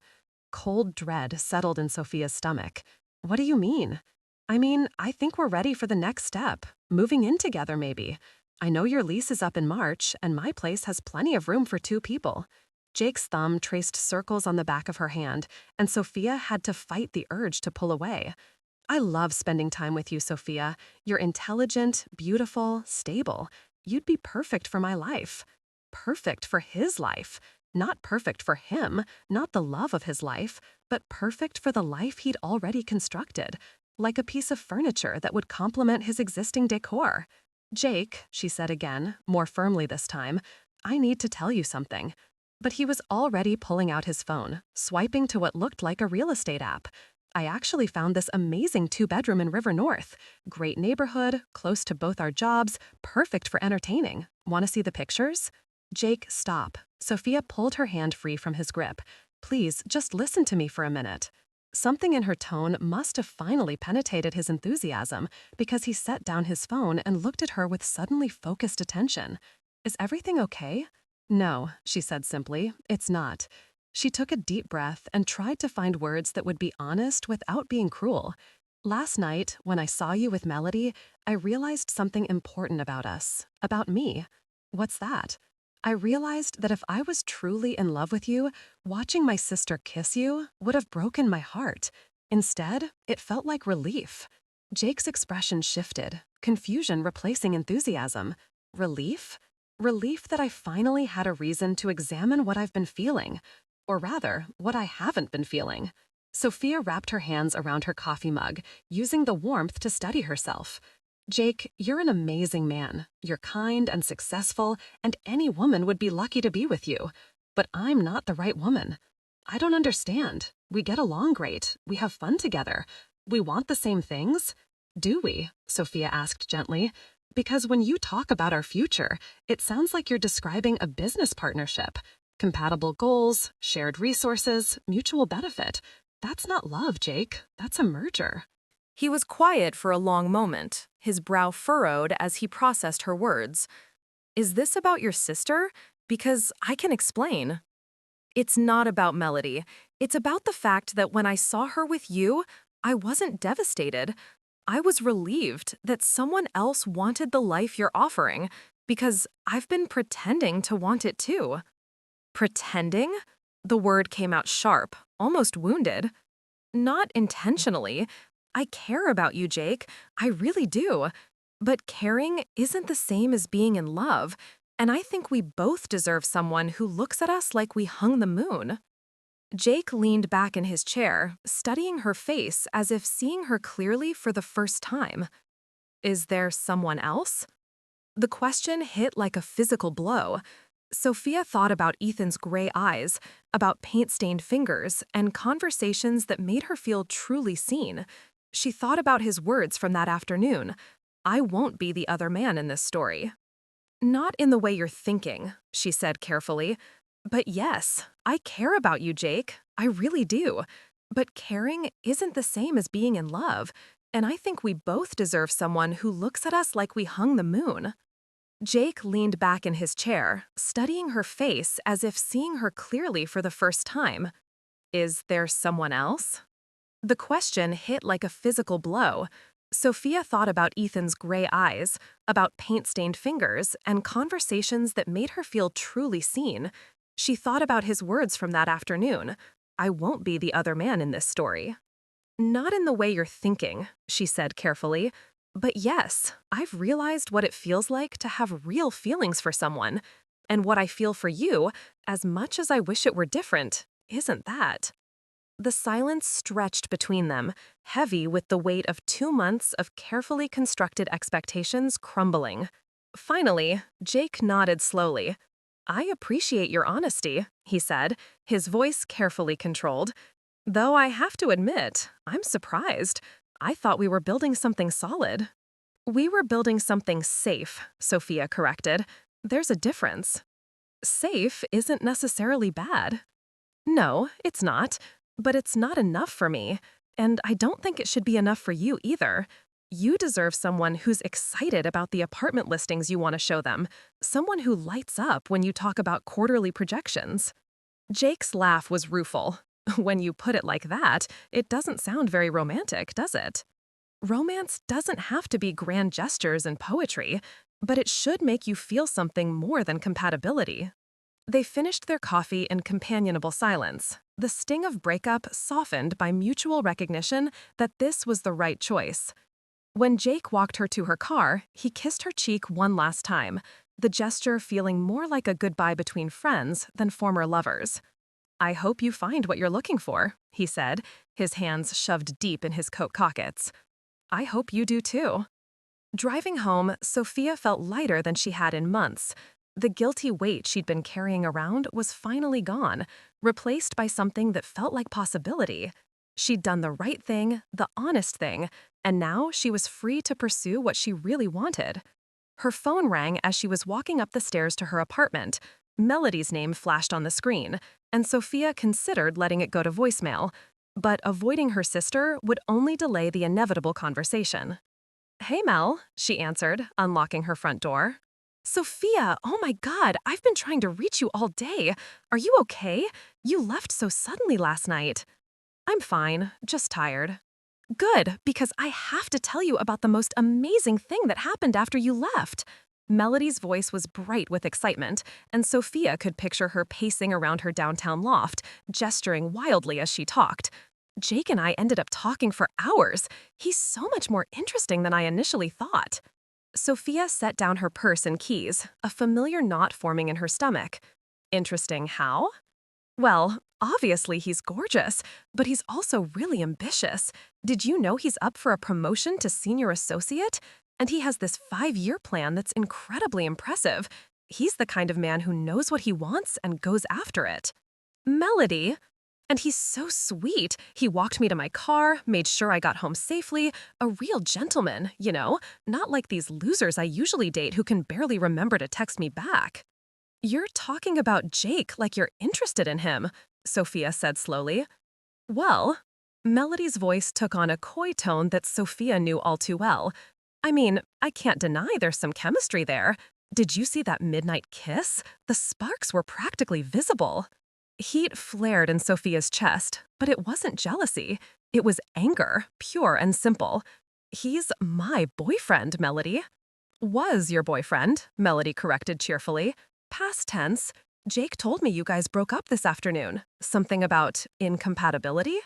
Cold dread settled in Sophia's stomach. What do you mean? I mean, I think we're ready for the next step. Moving in together, maybe. I know your lease is up in March, and my place has plenty of room for 2 people. Jake's thumb traced circles on the back of her hand, and Sophia had to fight the urge to pull away. I love spending time with you, Sophia. You're intelligent, beautiful, stable. You'd be perfect for my life. Perfect for his life. Not perfect for him, not the love of his life, but perfect for the life he'd already constructed, like a piece of furniture that would complement his existing decor. Jake, she said again, more firmly this time, I need to tell you something. But he was already pulling out his phone, swiping to what looked like a real estate app. I actually found this amazing 2-bedroom in River North. Great neighborhood, close to both our jobs, perfect for entertaining. Want to see the pictures? Jake, stop. Sophia pulled her hand free from his grip. Please, just listen to me for a minute. Something in her tone must have finally penetrated his enthusiasm because he set down his phone and looked at her with suddenly focused attention. Is everything okay? No, she said simply, it's not. She took a deep breath and tried to find words that would be honest without being cruel. Last night, when I saw you with Melody, I realized something important about us, about me. What's that? I realized that if I was truly in love with you, watching my sister kiss you would have broken my heart. Instead, it felt like relief. Jake's expression shifted, confusion replacing enthusiasm. Relief? Relief that I finally had a reason to examine what I've been feeling. Or rather, what I haven't been feeling. Sophia wrapped her hands around her coffee mug, using the warmth to steady herself. Jake, you're an amazing man. You're kind and successful, and any woman would be lucky to be with you. But I'm not the right woman. I don't understand. We get along great. We have fun together. We want the same things? Do we? Sophia asked gently. Because when you talk about our future, it sounds like you're describing a business partnership. Compatible goals, shared resources, mutual benefit. That's not love, Jake. That's a merger. He was quiet for a long moment, his brow furrowed as he processed her words. Is this about your sister? Because I can explain. It's not about Melody. It's about the fact that when I saw her with you, I wasn't devastated. I was relieved that someone else wanted the life you're offering, because I've been pretending to want it too. Pretending? The word came out sharp, almost wounded. Not intentionally. I care about you, Jake. I really do. But caring isn't the same as being in love, and I think we both deserve someone who looks at us like we hung the moon. Jake leaned back in his chair, studying her face as if seeing her clearly for the first time. Is there someone else? The question hit like a physical blow. Sophia thought about Ethan's gray eyes, about paint-stained fingers, and conversations that made her feel truly seen. She thought about his words from that afternoon. I won't be the other man in this story. Not in the way you're thinking, she said carefully. But yes, I care about you, Jake. I really do. But caring isn't the same as being in love, and I think we both deserve someone who looks at us like we hung the moon. Jake leaned back in his chair, studying her face as if seeing her clearly for the first time. Is there someone else? The question hit like a physical blow. Sophia thought about Ethan's gray eyes, about paint-stained fingers, and conversations that made her feel truly seen. She thought about his words from that afternoon. I won't be the other man in this story. Not in the way you're thinking, she said carefully. But yes, I've realized what it feels like to have real feelings for someone. And what I feel for you, as much as I wish it were different, isn't that. The silence stretched between them, heavy with the weight of 2 months of carefully constructed expectations crumbling. Finally, Jake nodded slowly. I appreciate your honesty, he said, his voice carefully controlled. Though I have to admit, I'm surprised. I thought we were building something solid. We were building something safe, Sophia corrected. There's a difference. Safe isn't necessarily bad. No, it's not. But it's not enough for me, and I don't think it should be enough for you either. You deserve someone who's excited about the apartment listings you want to show them, someone who lights up when you talk about quarterly projections. Jake's laugh was rueful. When you put it like that, it doesn't sound very romantic, does it? Romance doesn't have to be grand gestures and poetry, but it should make you feel something more than compatibility. They finished their coffee in companionable silence, the sting of breakup softened by mutual recognition that this was the right choice. When Jake walked her to her car, he kissed her cheek one last time, the gesture feeling more like a goodbye between friends than former lovers. I hope you find what you're looking for, he said, his hands shoved deep in his coat pockets. I hope you do too. Driving home, Sophia felt lighter than she had in months. The guilty weight she'd been carrying around was finally gone, replaced by something that felt like possibility. She'd done the right thing, the honest thing, and now she was free to pursue what she really wanted. Her phone rang as she was walking up the stairs to her apartment. Melody's name flashed on the screen, and Sophia considered letting it go to voicemail. but avoiding her sister would only delay the inevitable conversation. "Hey, Mel," she answered, unlocking her front door. "Sophia, oh my God, I've been trying to reach you all day. Are you okay? You left so suddenly last night." "I'm fine, just tired." "Good, because I have to tell you about the most amazing thing that happened after you left." Melody's voice was bright with excitement, and Sophia could picture her pacing around her downtown loft, gesturing wildly as she talked. "Jake and I ended up talking for hours. He's so much more interesting than I initially thought." Sophia set down her purse and keys, a familiar knot forming in her stomach. "Interesting how?" "Well, obviously he's gorgeous, but he's also really ambitious. Did you know he's up for a promotion to senior associate? And he has this 5-year plan that's incredibly impressive. He's the kind of man who knows what he wants and goes after it." "Melody." "And he's so sweet. He walked me to my car, made sure I got home safely. A real gentleman, you know, not like these losers I usually date who can barely remember to text me back." "You're talking about Jake like you're interested in him," Sophia said slowly. "Well," Melody's voice took on a coy tone that Sophia knew all too well. "I mean, I can't deny there's some chemistry there. Did you see that midnight kiss? The sparks were practically visible." Heat flared in Sophia's chest, but it wasn't jealousy. It was anger, pure and simple. "He's my boyfriend, Melody." "Was your boyfriend," Melody corrected cheerfully. "Past tense. Jake told me you guys broke up this afternoon. Something about incompatibility?"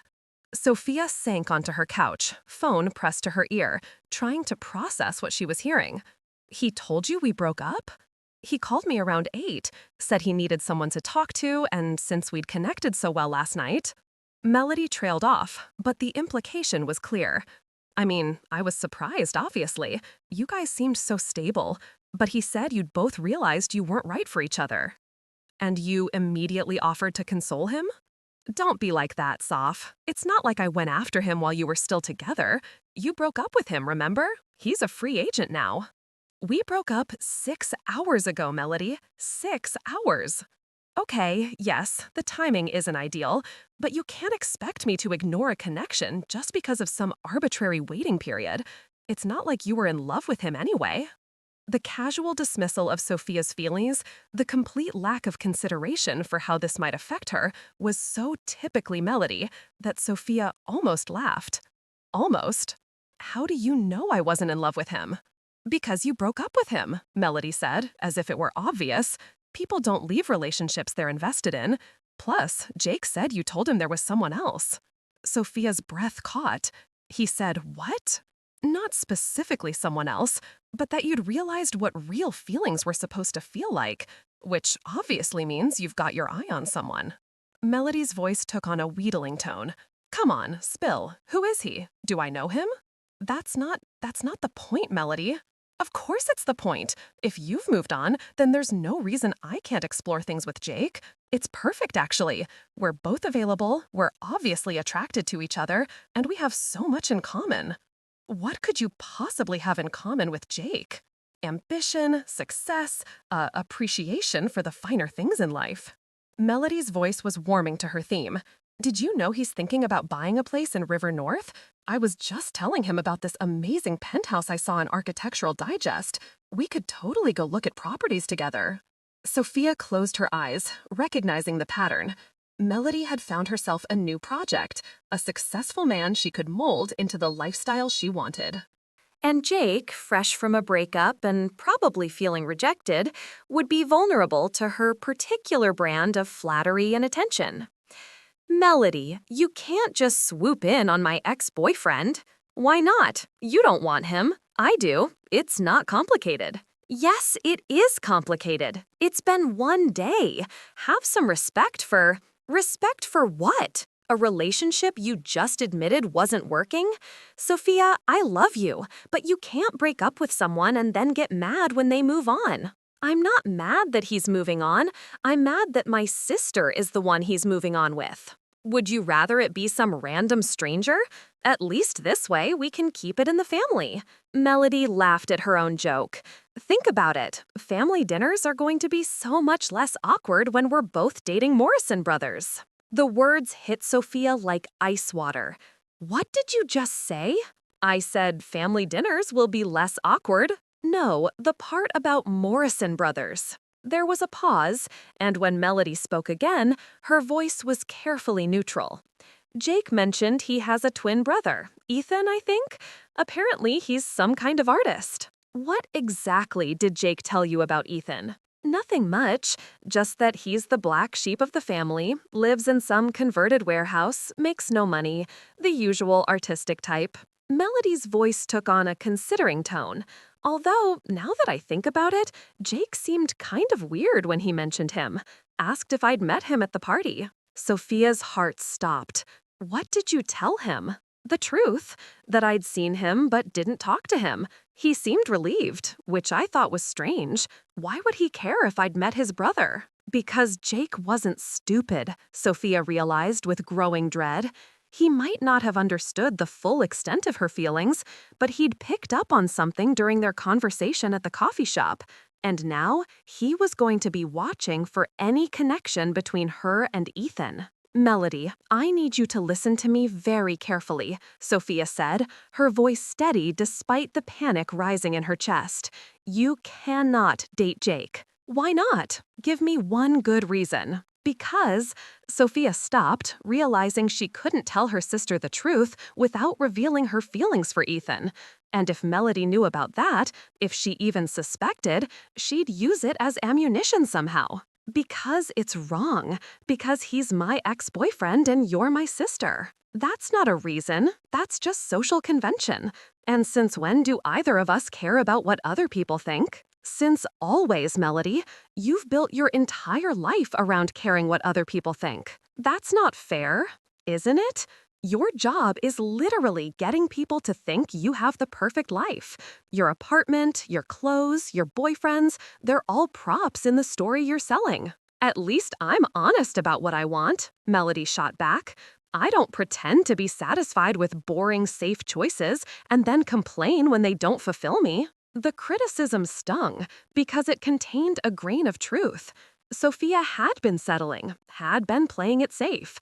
Sophia sank onto her couch, phone pressed to her ear, trying to process what she was hearing. "He told you we broke up?" "He called me around 8, said he needed someone to talk to, and since we'd connected so well last night." Melody trailed off, but the implication was clear. "I mean, I was surprised, obviously. You guys seemed so stable, but he said you'd both realized you weren't right for each other." "And you immediately offered to console him?" "Don't be like that, Soph. It's not like I went after him while you were still together. You broke up with him, remember? He's a free agent now." "We broke up 6 hours ago, Melody. 6 hours." "Okay, yes, the timing isn't ideal, but you can't expect me to ignore a connection just because of some arbitrary waiting period. It's not like you were in love with him anyway." The casual dismissal of Sophia's feelings, the complete lack of consideration for how this might affect her, was so typically Melody that Sophia almost laughed. "Almost? How do you know I wasn't in love with him?" "Because you broke up with him," Melody said, as if it were obvious. "People don't leave relationships they're invested in. Plus, Jake said you told him there was someone else." Sophia's breath caught. He said, "What?" "Not specifically someone else, but that you'd realized what real feelings were supposed to feel like, which obviously means you've got your eye on someone." Melody's voice took on a wheedling tone. "Come on, spill. Who is he? Do I know him?" That's not the point, Melody." "Of course it's the point. If you've moved on, then there's no reason I can't explore things with Jake. It's perfect, actually. We're both available, we're obviously attracted to each other, and we have so much in common." "What could you possibly have in common with Jake?" "Ambition, success, appreciation for the finer things in life." Melody's voice was warming to her theme. "Did you know he's thinking about buying a place in River North? I was just telling him about this amazing penthouse I saw in Architectural Digest. We could totally go look at properties together." Sophia closed her eyes, recognizing the pattern. Melody had found herself a new project, a successful man she could mold into the lifestyle she wanted. And Jake, fresh from a breakup and probably feeling rejected, would be vulnerable to her particular brand of flattery and attention. "Melody, you can't just swoop in on my ex-boyfriend." "Why not? You don't want him. I do. It's not complicated." "Yes, it is complicated. It's been one day. Have some respect for..." "Respect for what? A relationship you just admitted wasn't working? Sophia, I love you, but you can't break up with someone and then get mad when they move on." "I'm not mad that he's moving on. I'm mad that my sister is the one he's moving on with." "Would you rather it be some random stranger? At least this way we can keep it in the family." Melody laughed at her own joke. "Think about it. Family dinners are going to be so much less awkward when we're both dating Morrison brothers." The words hit Sophia like ice water. What did you just say? I said family dinners will be less awkward. No, the part about Morrison brothers. There was a pause, and when Melody spoke again, her voice was carefully neutral. Jake mentioned he has a twin brother, Ethan, I think. Apparently, he's some kind of artist. What exactly did Jake tell you about Ethan? Nothing much, just that he's the black sheep of the family, lives in some converted warehouse, makes no money, the usual artistic type. Melody's voice took on a considering tone. Although, now that I think about it, Jake seemed kind of weird when he mentioned him. Asked if I'd met him at the party. Sophia's heart stopped. What did you tell him? The truth, that I'd seen him but didn't talk to him. He seemed relieved, which I thought was strange. Why would he care if I'd met his brother? Because Jake wasn't stupid, Sophia realized with growing dread. He might not have understood the full extent of her feelings, but he'd picked up on something during their conversation at the coffee shop. And now, he was going to be watching for any connection between her and Ethan. Melody, I need you to listen to me very carefully, Sophia said, her voice steady despite the panic rising in her chest. You cannot date Jake. Why not? Give me one good reason. Because Sophia stopped, realizing she couldn't tell her sister the truth without revealing her feelings for Ethan. And if Melody knew about that, if she even suspected, she'd use it as ammunition somehow. Because it's wrong. Because he's my ex-boyfriend and you're my sister. That's not a reason. That's just social convention. And since when do either of us care about what other people think? Since always, Melody. You've built your entire life around caring what other people think. That's not fair, isn't it? Your job is literally getting people to think you have the perfect life. Your apartment, your clothes, your boyfriends, they're all props in the story you're selling. At least I'm honest about what I want, Melody shot back. I don't pretend to be satisfied with boring, safe choices and then complain when they don't fulfill me. The criticism stung because it contained a grain of truth. Sophia had been settling, had been playing it safe,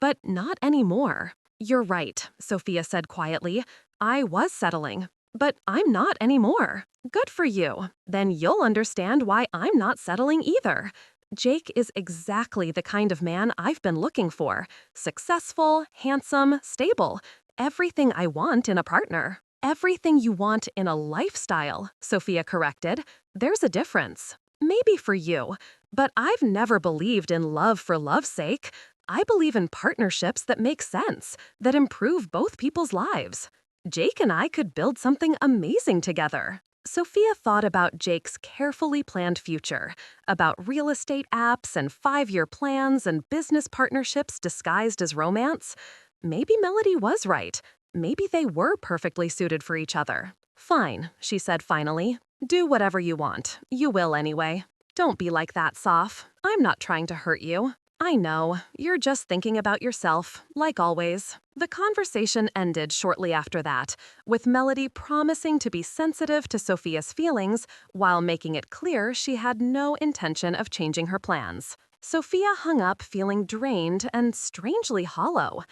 but not anymore. You're right, Sophia said quietly. I was settling, but I'm not anymore. Good for you. Then you'll understand why I'm not settling either. Jake is exactly the kind of man I've been looking for. Successful, handsome, stable. Everything I want in a partner. Everything you want in a lifestyle, Sophia corrected. There's a difference. Maybe for you, but I've never believed in love for love's sake. I believe in partnerships that make sense, that improve both people's lives. Jake and I could build something amazing together. Sophia thought about Jake's carefully planned future, about real estate apps and 5-year plans and business partnerships disguised as romance. Maybe Melody was right. Maybe they were perfectly suited for each other. Fine, she said finally. Do whatever you want. You will anyway. Don't be like that, Soph. I'm not trying to hurt you. I know, you're just thinking about yourself, like always. The conversation ended shortly after that, with Melody promising to be sensitive to Sophia's feelings while making it clear she had no intention of changing her plans. Sophia hung up feeling drained and strangely hollow.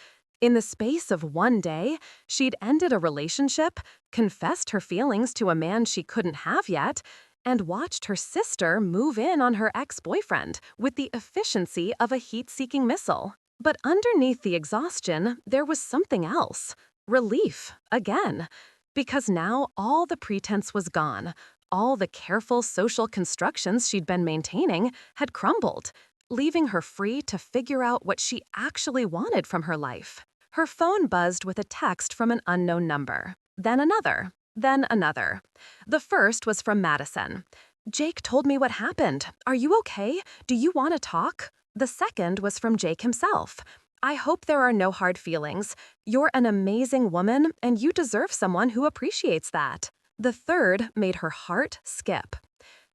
In the space of one day, she'd ended a relationship, confessed her feelings to a man she couldn't have yet, and watched her sister move in on her ex-boyfriend with the efficiency of a heat-seeking missile. But underneath the exhaustion, there was something else. Relief, again. Because now all the pretense was gone. All the careful social constructions she'd been maintaining had crumbled, leaving her free to figure out what she actually wanted from her life. Her phone buzzed with a text from an unknown number. Then another. Then another. The first was from Madison. Jake told me what happened. Are you okay? Do you want to talk? The second was from Jake himself. I hope there are no hard feelings. You're an amazing woman, and you deserve someone who appreciates that. The third made her heart skip.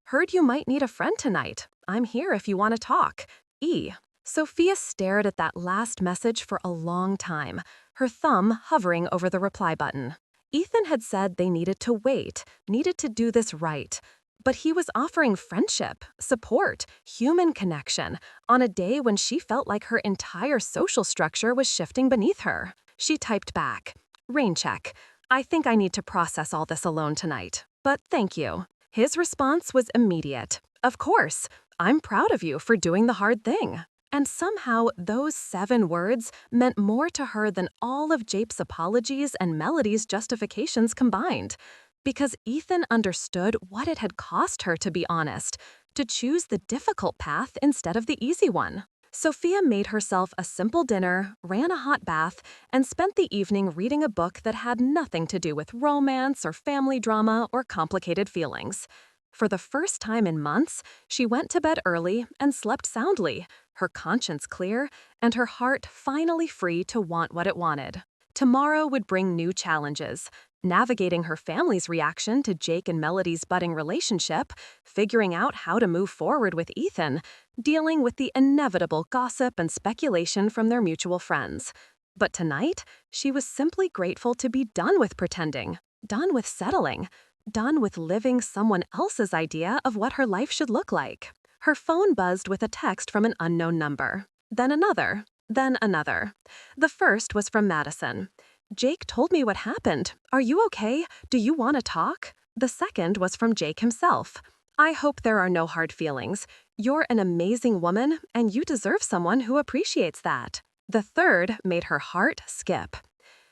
Heard you might need a friend tonight. I'm here if you want to talk. E. Sophia stared at that last message for a long time, her thumb hovering over the reply button. Ethan had said they needed to wait, needed to do this right. But he was offering friendship, support, human connection on a day when she felt like her entire social structure was shifting beneath her. She typed back, "Rain check. I think I need to process all this alone tonight, but thank you." His response was immediate. "Of course, I'm proud of you for doing the hard thing." And somehow, those 7 words meant more to her than all of Jape's apologies and Melody's justifications combined. Because Ethan understood what it had cost her to be honest, to choose the difficult path instead of the easy one. Sophia made herself a simple dinner, ran a hot bath, and spent the evening reading a book that had nothing to do with romance or family drama or complicated feelings. For the first time in months, she went to bed early and slept soundly, her conscience clear, and her heart finally free to want what it wanted. Tomorrow would bring new challenges, navigating her family's reaction to Jake and Melody's budding relationship, figuring out how to move forward with Ethan, dealing with the inevitable gossip and speculation from their mutual friends. But tonight, she was simply grateful to be done with pretending, done with settling, done with living someone else's idea of what her life should look like. Her phone buzzed with a text from an unknown number. Then another. Then another. The first was from Madison. "Jake told me what happened. Are you okay? Do you want to talk?" The second was from Jake himself. "I hope there are no hard feelings. You're an amazing woman, and you deserve someone who appreciates that." The third made her heart skip.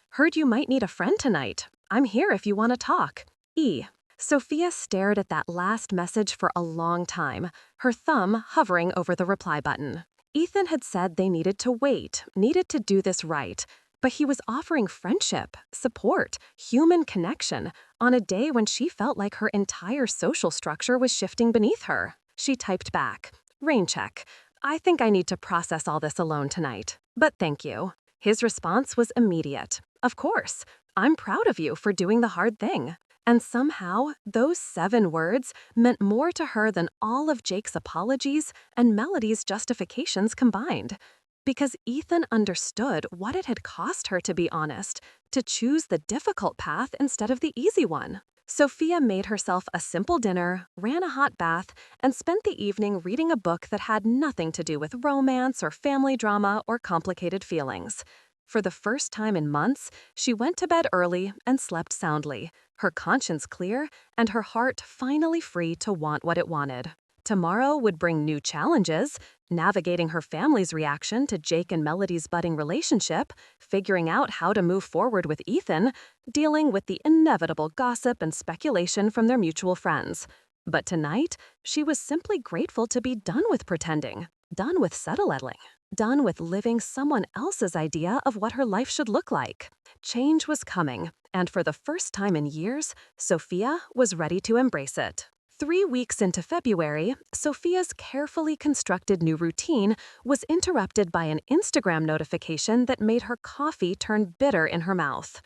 "Heard you might need a friend tonight. I'm here if you want to talk. E." Sophia stared at that last message for a long time, her thumb hovering over the reply button. Ethan had said they needed to wait, needed to do this right, but he was offering friendship, support, human connection on a day when she felt like her entire social structure was shifting beneath her. She typed back, "Rain check. I think I need to process all this alone tonight, but thank you." His response was immediate. "Of course, I'm proud of you for doing the hard thing." And somehow, those 7 words meant more to her than all of Jake's apologies and Melody's justifications combined. Because Ethan understood what it had cost her to be honest, to choose the difficult path instead of the easy one. Sophia made herself a simple dinner, ran a hot bath, and spent the evening reading a book that had nothing to do with romance or family drama or complicated feelings. For the first time in months, she went to bed early and slept soundly, her conscience clear and her heart finally free to want what it wanted. Tomorrow would bring new challenges, navigating her family's reaction to Jake and Melody's budding relationship, figuring out how to move forward with Ethan, dealing with the inevitable gossip and speculation from their mutual friends. But tonight, she was simply grateful to be done with pretending, done with settling, done with living someone else's idea of what her life should look like. Change was coming, and for the first time in years, Sophia was ready to embrace it. 3 weeks into February, Sophia's carefully constructed new routine was interrupted by an Instagram notification that made her coffee turn bitter in her mouth.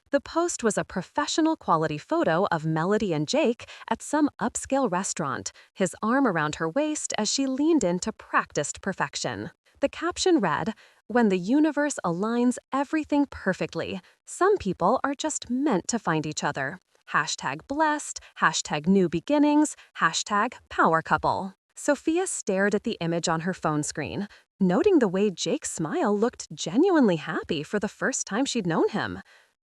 The post was a professional quality photo of Melody and Jake at some upscale restaurant, his arm around her waist as she leaned into practiced perfection. The caption read, "When the universe aligns everything perfectly, some people are just meant to find each other. #blessed, #new beginnings, #power couple." Sophia stared at the image on her phone screen, noting the way Jake's smile looked genuinely happy for the first time she'd known him.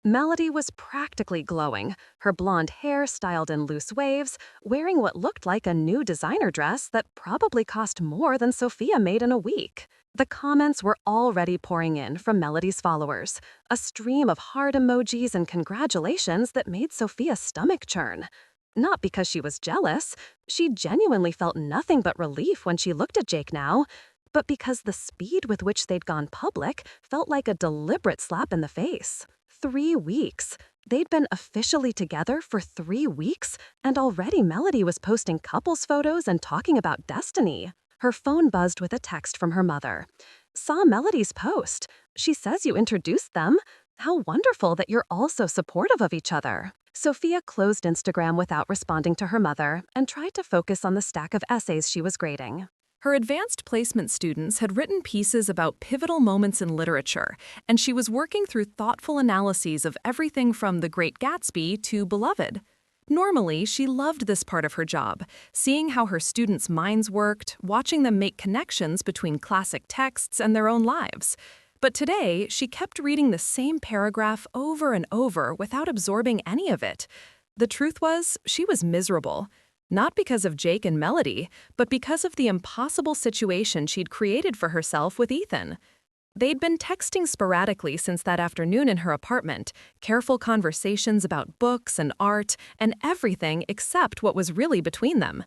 Melody was practically glowing, her blonde hair styled in loose waves, wearing what looked like a new designer dress that probably cost more than Sophia made in a week. The comments were already pouring in from Melody's followers, a stream of heart emojis and congratulations that made Sophia's stomach churn. Not because she was jealous, she genuinely felt nothing but relief when she looked at Jake now, but because the speed with which they'd gone public felt like a deliberate slap in the face. 3 weeks. They'd been officially together for 3 weeks, and already Melody was posting couples photos and talking about destiny. Her phone buzzed with a text from her mother. "Saw Melody's post. She says you introduced them. How wonderful that you're all so supportive of each other." Sophia closed Instagram without responding to her mother and tried to focus on the stack of essays she was grading. Her advanced placement students had written pieces about pivotal moments in literature, and she was working through thoughtful analyses of everything from The Great Gatsby to Beloved. Normally, she loved this part of her job, seeing how her students' minds worked, watching them make connections between classic texts and their own lives. But today, she kept reading the same paragraph over and over without absorbing any of it. The truth was, she was miserable. Not because of Jake and Melody, but because of the impossible situation she'd created for herself with Ethan. They'd been texting sporadically since that afternoon in her apartment, careful conversations about books and art and everything except what was really between them.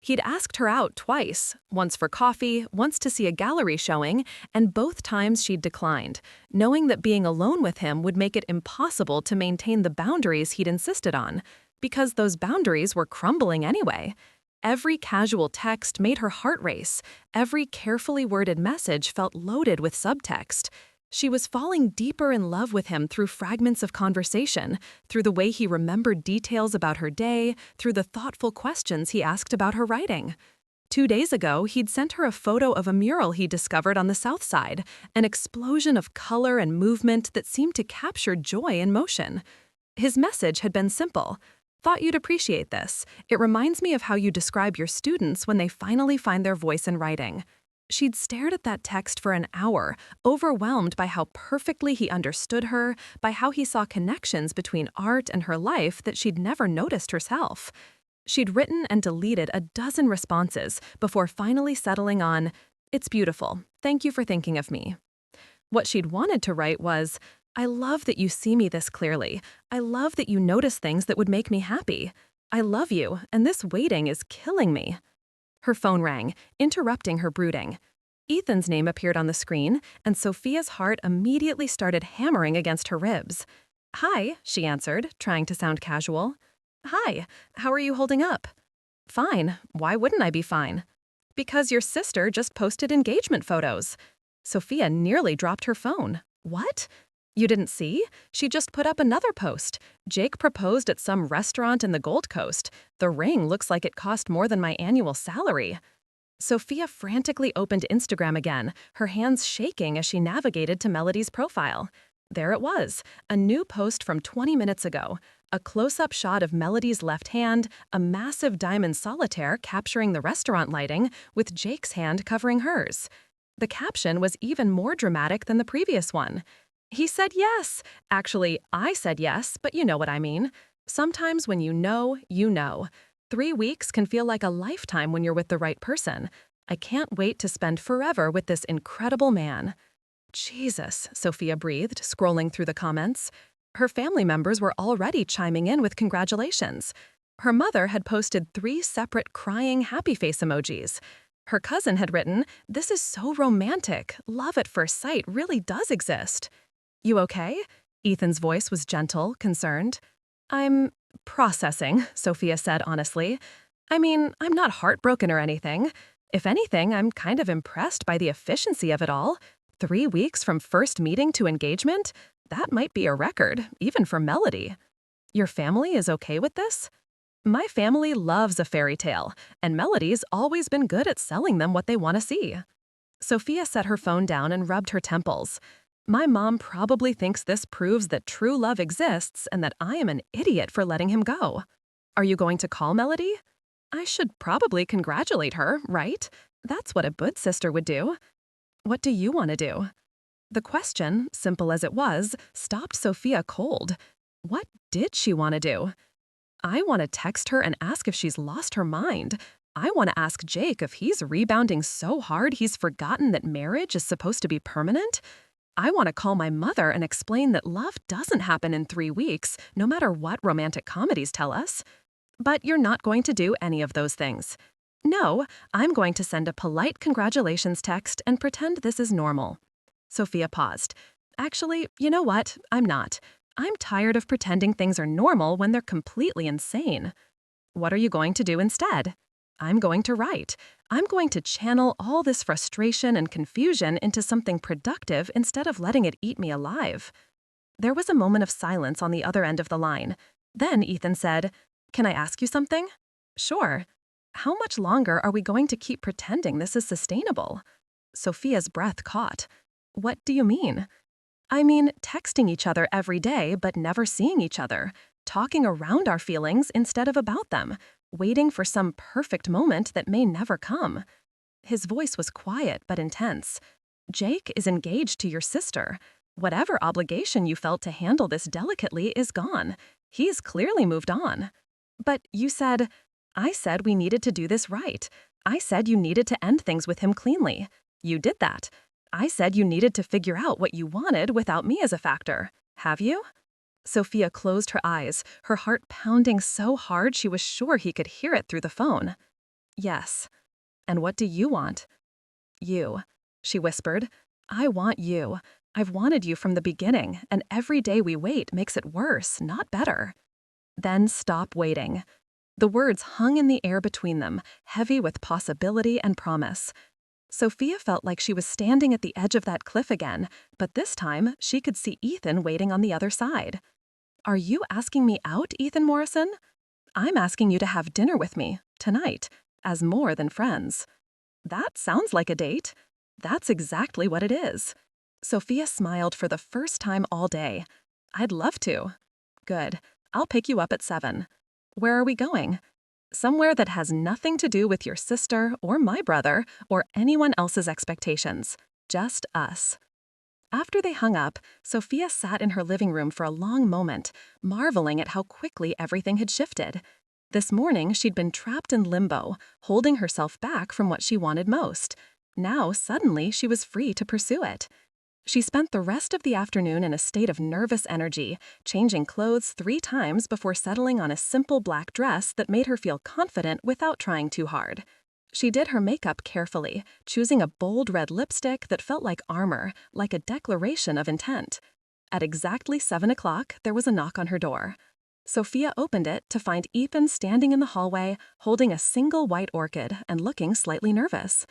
He'd asked her out twice, once for coffee, once to see a gallery showing, and both times she'd declined, knowing that being alone with him would make it impossible to maintain the boundaries he'd insisted on, because those boundaries were crumbling anyway. Every casual text made her heart race. Every carefully worded message felt loaded with subtext. She was falling deeper in love with him through fragments of conversation, through the way he remembered details about her day, through the thoughtful questions he asked about her writing. 2 days ago, he'd sent her a photo of a mural he discovered on the south side, an explosion of color and movement that seemed to capture joy in motion. His message had been simple. Thought you'd appreciate this. It reminds me of how you describe your students when they finally find their voice in writing. She'd stared at that text for an hour, overwhelmed by how perfectly he understood her, by how he saw connections between art and her life that she'd never noticed herself. She'd written and deleted a dozen responses before finally settling on, "It's beautiful. Thank you for thinking of me." What she'd wanted to write was, "I love that you see me this clearly. I love that you notice things that would make me happy. I love you, and this waiting is killing me." Her phone rang, interrupting her brooding. Ethan's name appeared on the screen, and Sophia's heart immediately started hammering against her ribs. "Hi," she answered, trying to sound casual. "Hi, how are you holding up?" "Fine. Why wouldn't I be fine?" "Because your sister just posted engagement photos." Sophia nearly dropped her phone. "What? You didn't see? She just put up another post. Jake proposed at some restaurant in the Gold Coast. The ring looks like it cost more than my annual salary." Sophia frantically opened Instagram again, her hands shaking as she navigated to Melody's profile. There it was, a new post from 20 minutes ago. A close-up shot of Melody's left hand, a massive diamond solitaire capturing the restaurant lighting, with Jake's hand covering hers. The caption was even more dramatic than the previous one. "He said yes. Actually, I said yes, but you know what I mean. Sometimes when you know, you know. 3 weeks can feel like a lifetime when you're with the right person. I can't wait to spend forever with this incredible man." Jesus, Sophia breathed, scrolling through the comments. Her family members were already chiming in with congratulations. Her mother had posted 3 separate crying happy face emojis. Her cousin had written, "This is so romantic. Love at first sight really does exist." "You okay?" Ethan's voice was gentle, concerned. "I'm processing," Sophia said honestly. "I mean, I'm not heartbroken or anything. If anything, I'm kind of impressed by the efficiency of it all. 3 weeks from first meeting to engagement? That might be a record, even for Melody." "Your family is okay with this?" "My family loves a fairy tale, and Melody's always been good at selling them what they want to see." Sophia set her phone down and rubbed her temples. "My mom probably thinks this proves that true love exists and that I am an idiot for letting him go." "Are you going to call Melody?" "I should probably congratulate her, right? That's what a good sister would do." "What do you want to do?" The question, simple as it was, stopped Sophia cold. What did she want to do? "I want to text her and ask if she's lost her mind. I want to ask Jake if he's rebounding so hard he's forgotten that marriage is supposed to be permanent. I want to call my mother and explain that love doesn't happen in 3 weeks, no matter what romantic comedies tell us." "But you're not going to do any of those things." "No, I'm going to send a polite congratulations text and pretend this is normal." Sophia paused. "Actually, you know what? I'm not. I'm tired of pretending things are normal when they're completely insane." "What are you going to do instead?" "I'm going to write. I'm going to channel all this frustration and confusion into something productive instead of letting it eat me alive." There was a moment of silence on the other end of the line. Then Ethan said, "Can I ask you something?" "Sure." "How much longer are we going to keep pretending this is sustainable?" Sophia's breath caught. "What do you mean?" "I mean, texting each other every day but never seeing each other. talking around our feelings instead of about them, waiting for some perfect moment that may never come. His voice was quiet but intense. Jake is engaged to your sister. Whatever obligation you felt to handle this delicately is gone. He's clearly moved on. But you said, I said we needed to do this right. I said you needed to end things with him cleanly. You did that. I said you needed to figure out what you wanted without me as a factor. Have you? Sophia closed her eyes, her heart pounding so hard she was sure he could hear it through the phone. Yes. And what do you want? You, she whispered. I want you. I've wanted you from the beginning, and every day we wait makes it worse, not better. Then stop waiting. The words hung in the air between them, heavy with possibility and promise. Sophia felt like she was standing at the edge of that cliff again, but this time she could see Ethan waiting on the other side. Are you asking me out, Ethan Morrison? I'm asking you to have dinner with me, tonight, as more than friends. That sounds like a date. That's exactly what it is. Sophia smiled for the first time all day. I'd love to. Good. I'll pick you up at 7. Where are we going? Somewhere that has nothing to do with your sister or my brother or anyone else's expectations. Just us. After they hung up, Sophia sat in her living room for a long moment, marveling at how quickly everything had shifted. This morning, she'd been trapped in limbo, holding herself back from what she wanted most. Now, suddenly, she was free to pursue it. She spent the rest of the afternoon in a state of nervous energy, changing clothes 3 times before settling on a simple black dress that made her feel confident without trying too hard. She did her makeup carefully, choosing a bold red lipstick that felt like armor, like a declaration of intent. At exactly 7 o'clock, there was a knock on her door. Sophia opened it to find Ethan standing in the hallway, holding a single white orchid and looking slightly nervous.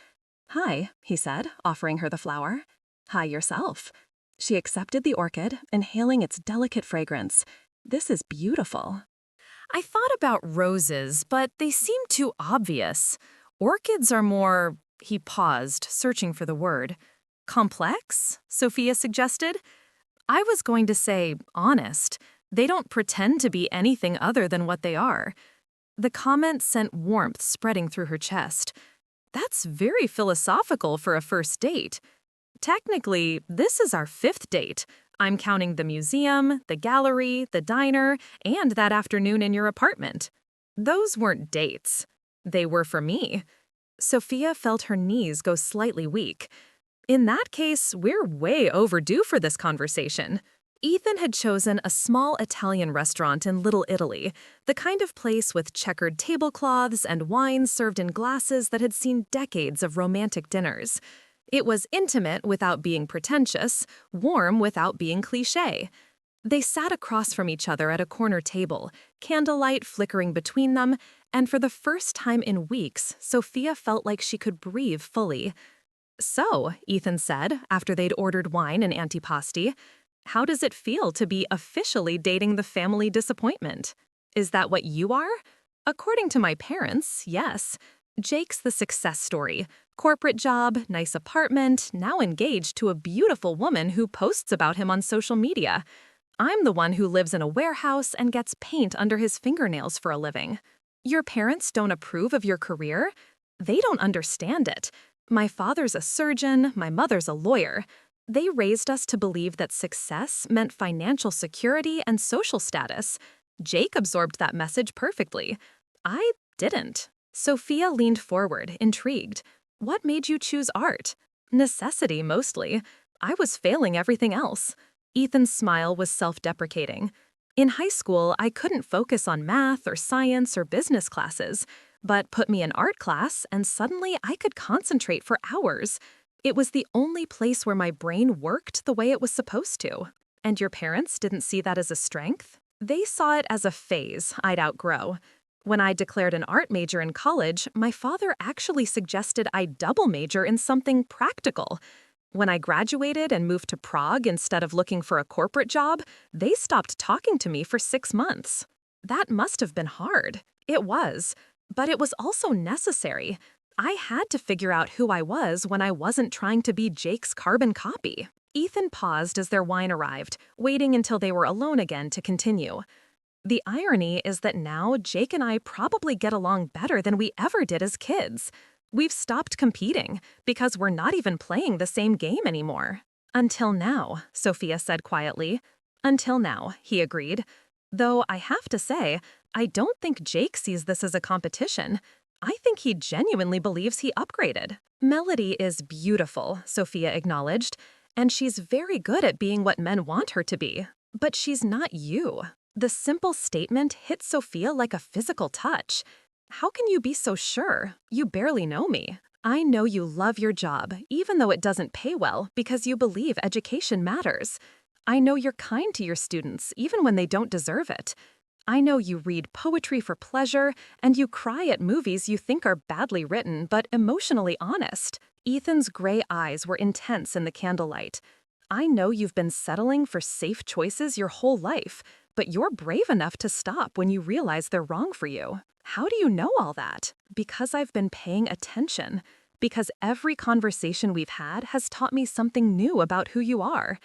Hi, he said, offering her the flower. Hi yourself. She accepted the orchid, inhaling its delicate fragrance. This is beautiful. I thought about roses, but they seem too obvious. Orchids are more, he paused, searching for the word. Complex? Sophia suggested. I was going to say honest. They don't pretend to be anything other than what they are. The comment sent warmth spreading through her chest. That's very philosophical for a first date. Technically, this is our 5th date. I'm counting the museum, the gallery, the diner, and that afternoon in your apartment. Those weren't dates. They were for me. Sophia felt her knees go slightly weak. In that case, we're way overdue for this conversation. Ethan had chosen a small Italian restaurant in Little Italy, the kind of place with checkered tablecloths and wines served in glasses that had seen decades of romantic dinners. It was intimate without being pretentious, warm without being cliché. They sat across from each other at a corner table, candlelight flickering between them, and for the first time in weeks, Sophia felt like she could breathe fully. So, Ethan said, after they'd ordered wine and antipasti, how does it feel to be officially dating the family disappointment? Is that what you are? According to my parents, yes. Jake's the success story. Corporate job, nice apartment, now engaged to a beautiful woman who posts about him on social media. I'm the one who lives in a warehouse and gets paint under his fingernails for a living. Your parents don't approve of your career? They don't understand it. My father's a surgeon, my mother's a lawyer. They raised us to believe that success meant financial security and social status. Jake absorbed that message perfectly. I didn't. Sophia leaned forward, intrigued. What made you choose art? Necessity, mostly. I was failing everything else. Ethan's smile was self-deprecating. In high school, I couldn't focus on math or science or business classes, but put me in art class and suddenly I could concentrate for hours. It was the only place where my brain worked the way it was supposed to. And your parents didn't see that as a strength? They saw it as a phase I'd outgrow. When I declared an art major in college, my father actually suggested I double major in something practical. When I graduated and moved to Prague instead of looking for a corporate job, they stopped talking to me for 6 months. That must have been hard. It was. But it was also necessary. I had to figure out who I was when I wasn't trying to be Jake's carbon copy. Ethan paused as their wine arrived, waiting until they were alone again to continue. The irony is that now Jake and I probably get along better than we ever did as kids. We've stopped competing because we're not even playing the same game anymore. Until now, Sophia said quietly. Until now, he agreed. Though I have to say, I don't think Jake sees this as a competition. I think he genuinely believes he upgraded. Melody is beautiful, Sophia acknowledged, and she's very good at being what men want her to be. But she's not you. The simple statement hit Sophia like a physical touch. How can you be so sure? You barely know me. I know you love your job, even though it doesn't pay well, because you believe education matters. I know you're kind to your students, even when they don't deserve it. I know you read poetry for pleasure, and you cry at movies you think are badly written but emotionally honest. Ethan's gray eyes were intense in the candlelight. I know you've been settling for safe choices your whole life, but you're brave enough to stop when you realize they're wrong for you. How do you know all that? Because I've been paying attention. Because every conversation we've had has taught me something new about who you are.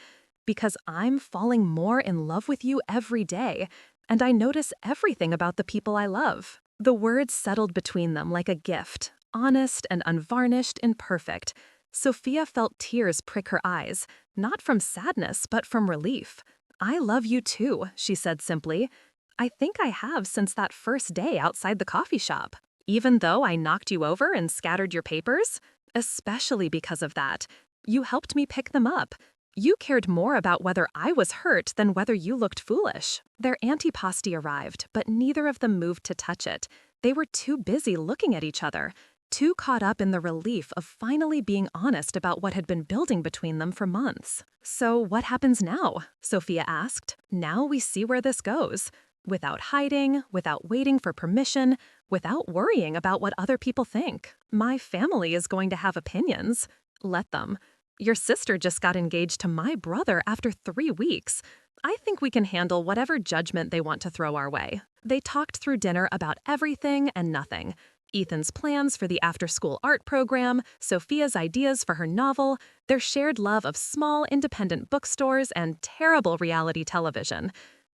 Because I'm falling more in love with you every day, and I notice everything about the people I love. The words settled between them like a gift, honest and unvarnished and perfect. Sophia felt tears prick her eyes, not from sadness but from relief. I love you too, she said simply. I think I have since that first day outside the coffee shop. Even though I knocked you over and scattered your papers? Especially because of that. You helped me pick them up. You cared more about whether I was hurt than whether you looked foolish. Their antipasti arrived, but neither of them moved to touch it. They were too busy looking at each other, too caught up in the relief of finally being honest about what had been building between them for months. So what happens now? Sophia asked. Now we see where this goes. Without hiding, without waiting for permission, without worrying about what other people think. My family is going to have opinions. Let them. Your sister just got engaged to my brother after 3 weeks. I think we can handle whatever judgment they want to throw our way. They talked through dinner about everything and nothing. Ethan's plans for the after-school art program, Sophia's ideas for her novel, their shared love of small independent bookstores, and terrible reality television.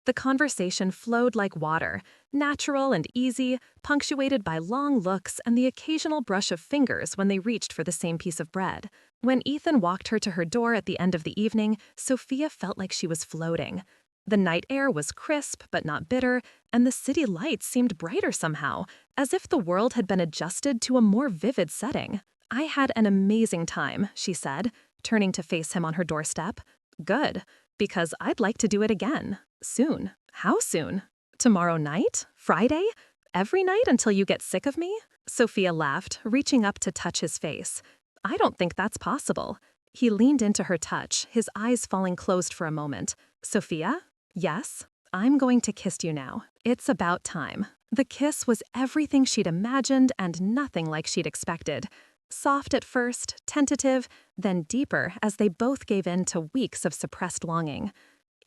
The conversation flowed like water, natural and easy, punctuated by long looks and the occasional brush of fingers when they reached for the same piece of bread. When Ethan walked her to her door at the end of the evening, Sophia felt like she was floating. The night air was crisp but not bitter, and the city lights seemed brighter somehow, as if the world had been adjusted to a more vivid setting. I had an amazing time, she said, turning to face him on her doorstep. Good, because I'd like to do it again. Soon. How soon? Tomorrow night? Friday? Every night until you get sick of me? Sophia laughed, reaching up to touch his face. I don't think that's possible. He leaned into her touch, his eyes falling closed for a moment. Sophia? Yes? I'm going to kiss you now. It's about time. The kiss was everything she'd imagined and nothing like she'd expected. Soft at first, tentative, then deeper as they both gave in to weeks of suppressed longing.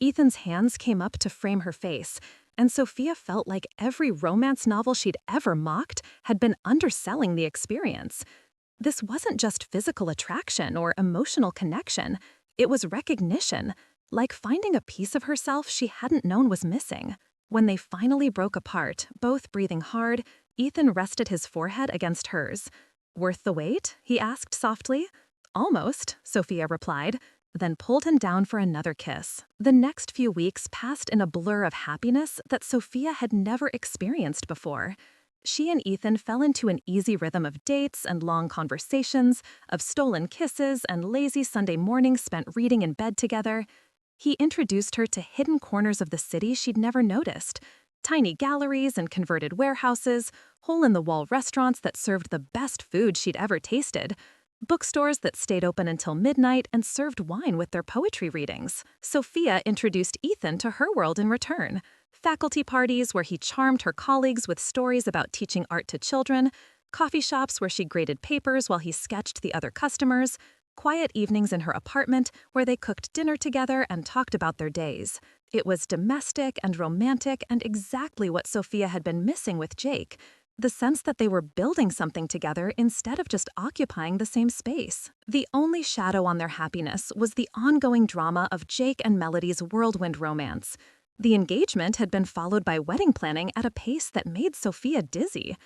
Ethan's hands came up to frame her face, and Sophia felt like every romance novel she'd ever mocked had been underselling the experience. This wasn't just physical attraction or emotional connection, it was recognition, like finding a piece of herself she hadn't known was missing. When they finally broke apart, both breathing hard, Ethan rested his forehead against hers. Worth the wait? He asked softly. Almost, Sophia replied, then pulled him down for another kiss. The next few weeks passed in a blur of happiness that Sophia had never experienced before. She and Ethan fell into an easy rhythm of dates and long conversations, of stolen kisses and lazy Sunday mornings spent reading in bed together. He introduced her to hidden corners of the city she'd never noticed. Tiny galleries and converted warehouses, hole-in-the-wall restaurants that served the best food she'd ever tasted, bookstores that stayed open until midnight and served wine with their poetry readings. Sophia introduced Ethan to her world in return. Faculty parties where he charmed her colleagues with stories about teaching art to children, coffee shops where she graded papers while he sketched the other customers, quiet evenings in her apartment where they cooked dinner together and talked about their days. It was domestic and romantic and exactly what Sophia had been missing with Jake. The sense that they were building something together instead of just occupying the same space. The only shadow on their happiness was the ongoing drama of Jake and Melody's whirlwind romance. The engagement had been followed by wedding planning at a pace that made Sophia dizzy.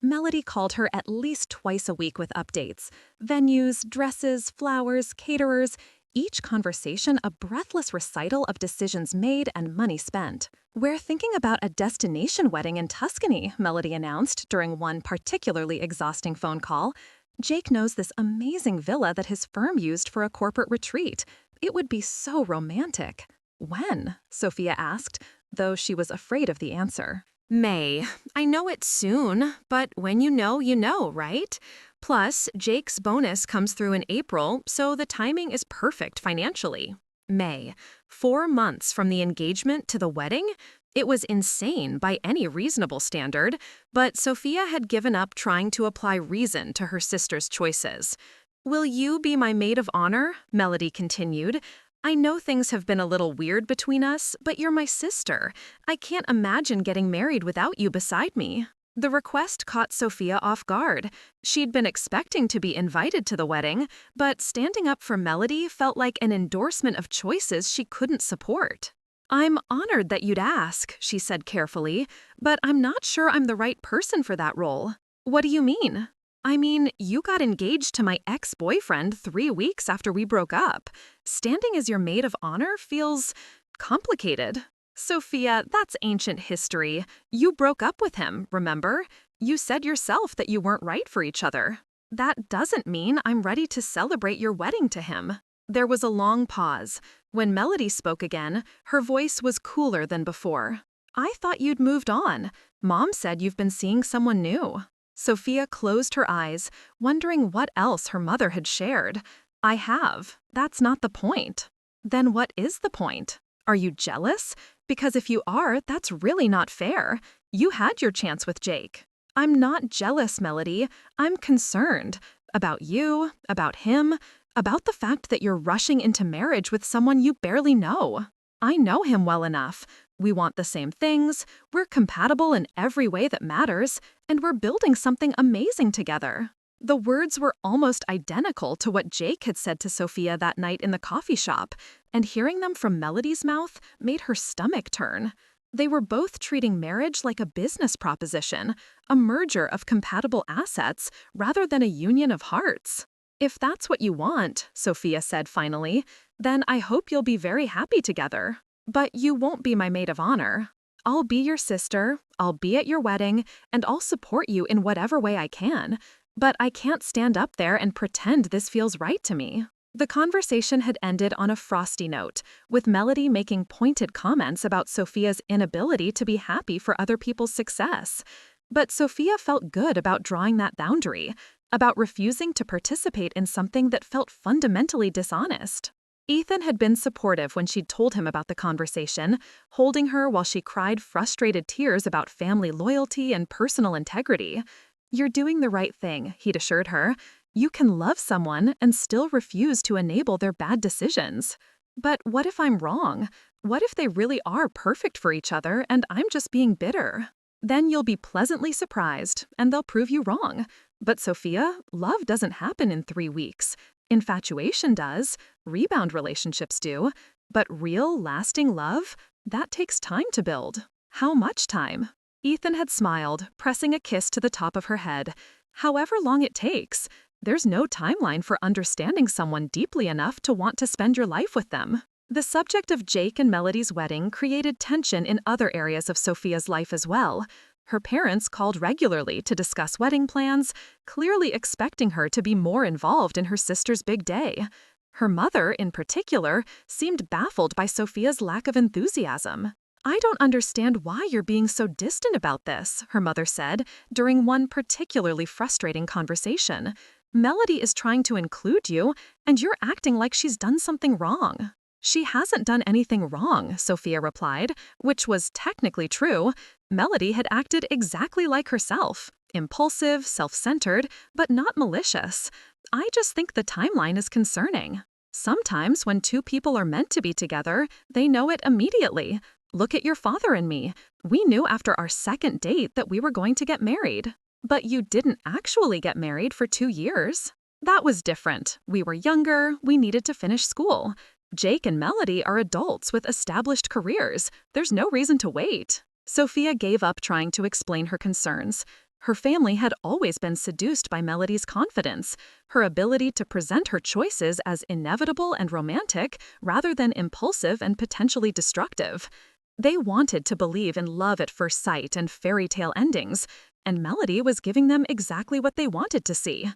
Melody called her at least twice a week with updates: venues, dresses, flowers, caterers, each conversation a breathless recital of decisions made and money spent. "We're thinking about a destination wedding in Tuscany," Melody announced during one particularly exhausting phone call. "Jake knows this amazing villa that his firm used for a corporate retreat. It would be so romantic." "When?" Sophia asked, though she was afraid of the answer. May. I know it's soon, but when you know, right? Plus, Jake's bonus comes through in April, so the timing is perfect financially. May. 4 months from the engagement to the wedding? It was insane by any reasonable standard, but Sophia had given up trying to apply reason to her sister's choices. "Will you be my maid of honor?" Melody continued. "I know things have been a little weird between us, but you're my sister. I can't imagine getting married without you beside me." The request caught Sophia off guard. She'd been expecting to be invited to the wedding, but standing up for Melody felt like an endorsement of choices she couldn't support. "I'm honored that you'd ask," she said carefully, "but I'm not sure I'm the right person for that role." "What do you mean?" "I mean, you got engaged to my ex-boyfriend 3 weeks after we broke up. Standing as your maid of honor feels complicated." "Sophia, that's ancient history. You broke up with him, remember? You said yourself that you weren't right for each other." "That doesn't mean I'm ready to celebrate your wedding to him." There was a long pause. When Melody spoke again, her voice was cooler than before. "I thought you'd moved on. Mom said you've been seeing someone new." Sophia closed her eyes, wondering what else her mother had shared. "I have. That's not the point." "Then what is the point? Are you jealous? Because if you are, that's really not fair. You had your chance with Jake." "I'm not jealous, Melody. I'm concerned. About you, about him, about the fact that you're rushing into marriage with someone you barely know. I know him well enough. We want the same things, we're compatible in every way that matters, and we're building something amazing together." The words were almost identical to what Jake had said to Sophia that night in the coffee shop, and hearing them from Melody's mouth made her stomach turn. They were both treating marriage like a business proposition, a merger of compatible assets rather than a union of hearts. "If that's what you want," Sophia said finally, "then I hope you'll be very happy together. But you won't be my maid of honor. I'll be your sister, I'll be at your wedding, and I'll support you in whatever way I can. But I can't stand up there and pretend this feels right to me." The conversation had ended on a frosty note, with Melody making pointed comments about Sophia's inability to be happy for other people's success. But Sophia felt good about drawing that boundary, about refusing to participate in something that felt fundamentally dishonest. Ethan had been supportive when she'd told him about the conversation, holding her while she cried frustrated tears about family loyalty and personal integrity. "You're doing the right thing," he'd assured her. "You can love someone and still refuse to enable their bad decisions." "But what if I'm wrong? What if they really are perfect for each other and I'm just being bitter?" "Then you'll be pleasantly surprised, and they'll prove you wrong. But Sophia, love doesn't happen in 3 weeks. Infatuation does, rebound relationships do, but real, lasting love, that takes time to build." "How much time?" Ethan had smiled, pressing a kiss to the top of her head. "However long it takes. There's no timeline for understanding someone deeply enough to want to spend your life with them." The subject of Jake and Melody's wedding created tension in other areas of Sophia's life as well. Her parents called regularly to discuss wedding plans, clearly expecting her to be more involved in her sister's big day. Her mother, in particular, seemed baffled by Sophia's lack of enthusiasm. "I don't understand why you're being so distant about this," her mother said during one particularly frustrating conversation. "Melody is trying to include you, and you're acting like she's done something wrong." "She hasn't done anything wrong," Sophia replied, which was technically true. Melody had acted exactly like herself, impulsive, self-centered, but not malicious. "I just think the timeline is concerning. Sometimes when 2 people are meant to be together, they know it immediately. Look at your father and me. We knew after our 2nd date that we were going to get married." "But you didn't actually get married for 2 years." "That was different. We were younger, we needed to finish school. Jake and Melody are adults with established careers. There's no reason to wait. Sophia gave up trying to explain her concerns. Her family had always been seduced by Melody's confidence, her ability to present her choices as inevitable and romantic rather than impulsive and potentially destructive. They wanted to believe in love at first sight and fairy tale endings, and Melody was giving them exactly what they wanted to see.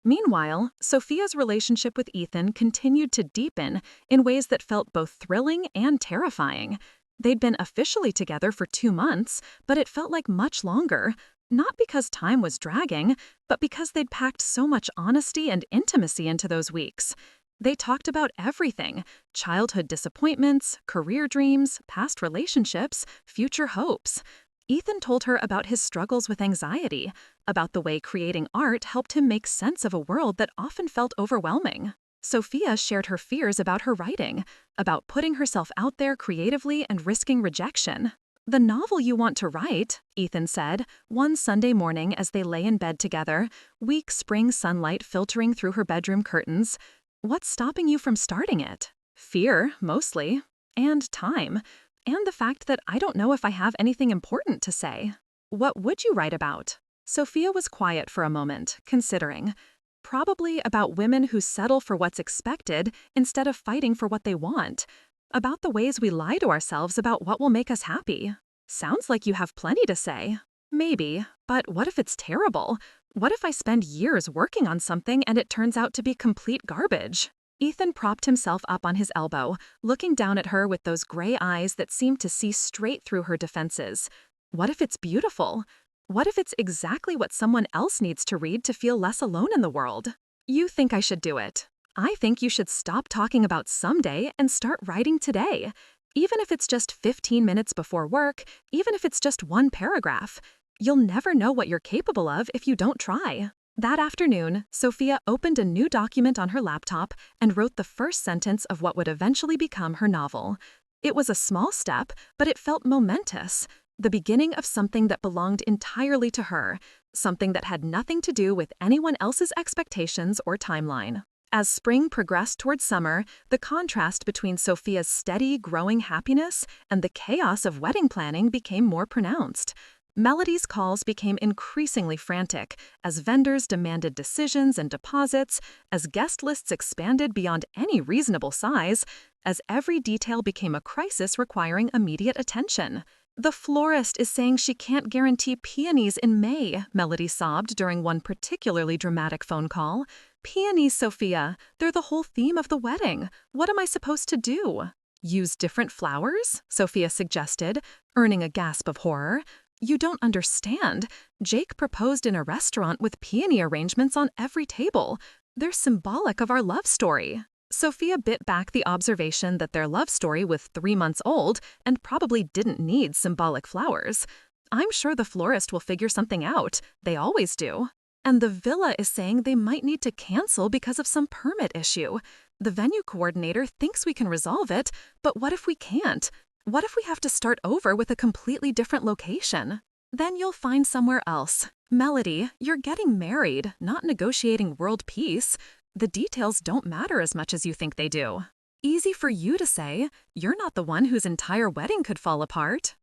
Meanwhile, Sophia's relationship with Ethan continued to deepen in ways that felt both thrilling and terrifying. They'd been officially together for 2 months, but it felt like much longer, not because time was dragging, but because they'd packed so much honesty and intimacy into those weeks. They talked about everything: childhood disappointments, career dreams, past relationships, future hopes. Ethan told her about his struggles with anxiety, about the way creating art helped him make sense of a world that often felt overwhelming. Sophia shared her fears about her writing, about putting herself out there creatively and risking rejection. "The novel you want to write," Ethan said, one Sunday morning as they lay in bed together, weak spring sunlight filtering through her bedroom curtains. "What's stopping you from starting it?" "Fear, mostly. And time. And the fact that I don't know if I have anything important to say." "What would you write about?" Sophia was quiet for a moment, considering. "Probably about women who settle for what's expected instead of fighting for what they want. About the ways we lie to ourselves about what will make us happy." "Sounds like you have plenty to say." "Maybe, but what if it's terrible? What if I spend years working on something and it turns out to be complete garbage?" Ethan propped himself up on his elbow, looking down at her with those gray eyes that seemed to see straight through her defenses. "What if it's beautiful? What if it's exactly what someone else needs to read to feel less alone in the world?" "You think I should do it. I think you should stop talking about someday and start writing today. Even if it's just 15 minutes before work, even if it's just one paragraph. You'll never know what you're capable of if you don't try." That afternoon, Sophia opened a new document on her laptop and wrote the first sentence of what would eventually become her novel. It was a small step, but it felt momentous. The beginning of something that belonged entirely to her, something that had nothing to do with anyone else's expectations or timeline. As spring progressed toward summer, the contrast between Sophia's steady, growing happiness and the chaos of wedding planning became more pronounced. Melody's calls became increasingly frantic as vendors demanded decisions and deposits, as guest lists expanded beyond any reasonable size, as every detail became a crisis requiring immediate attention. "The florist is saying she can't guarantee peonies in May," Melody sobbed during one particularly dramatic phone call. "Peonies, Sophia. They're the whole theme of the wedding. What am I supposed to do?" "Use different flowers?" Sophia suggested, earning a gasp of horror. "You don't understand. Jake proposed in a restaurant with peony arrangements on every table. They're symbolic of our love story." Sophia bit back the observation that their love story was 3 months old and probably didn't need symbolic flowers. "I'm sure the florist will figure something out. They always do. And the villa is saying they might need to cancel because of some permit issue. The venue coordinator thinks we can resolve it, but what if we can't? What if we have to start over with a completely different location?" "Then you'll find somewhere else. Melody, you're getting married, not negotiating world peace. The details don't matter as much as you think they do." "Easy for you to say. You're not the one whose entire wedding could fall apart."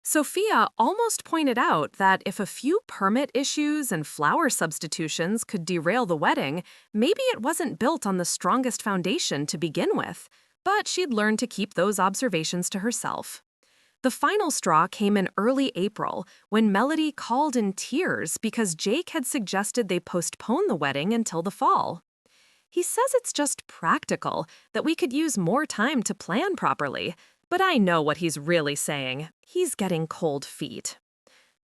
Sophia almost pointed out that if a few permit issues and flower substitutions could derail the wedding, maybe it wasn't built on the strongest foundation to begin with. But she'd learned to keep those observations to herself. The final straw came in early April, when Melody called in tears because Jake had suggested they postpone the wedding until the fall. "He says it's just practical, that we could use more time to plan properly, but I know what he's really saying. He's getting cold feet."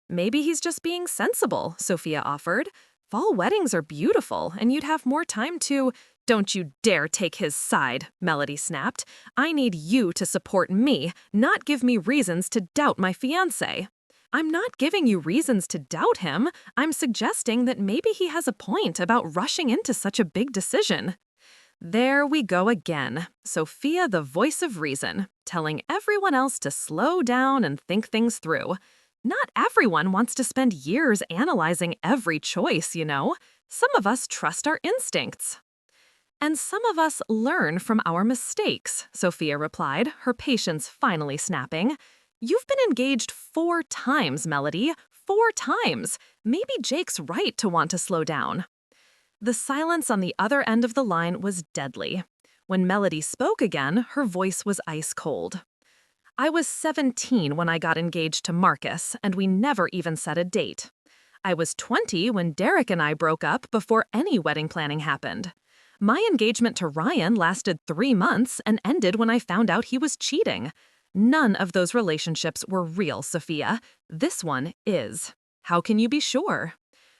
"Maybe he's just being sensible," Sophia offered. "Fall weddings are beautiful, and you'd have more time to—" "Don't you dare take his side," Melody snapped. "I need you to support me, not give me reasons to doubt my fiancé." "I'm not giving you reasons to doubt him. I'm suggesting that maybe he has a point about rushing into such a big decision." There we go again. Sophia, the voice of reason, telling everyone else to slow down and think things through. Not everyone wants to spend years analyzing every choice, you know. Some of us trust our instincts. And some of us learn from our mistakes, Sophia replied, her patience finally snapping. You've been engaged 4 times, Melody. 4 times. Maybe Jake's right to want to slow down. The silence on the other end of the line was deadly. When Melody spoke again, her voice was ice cold. I was 17 when I got engaged to Marcus, and we never even set a date. I was 20 when Derek and I broke up before any wedding planning happened. My engagement to Ryan lasted 3 months and ended when I found out he was cheating. None of those relationships were real, Sophia. This one is. How can you be sure?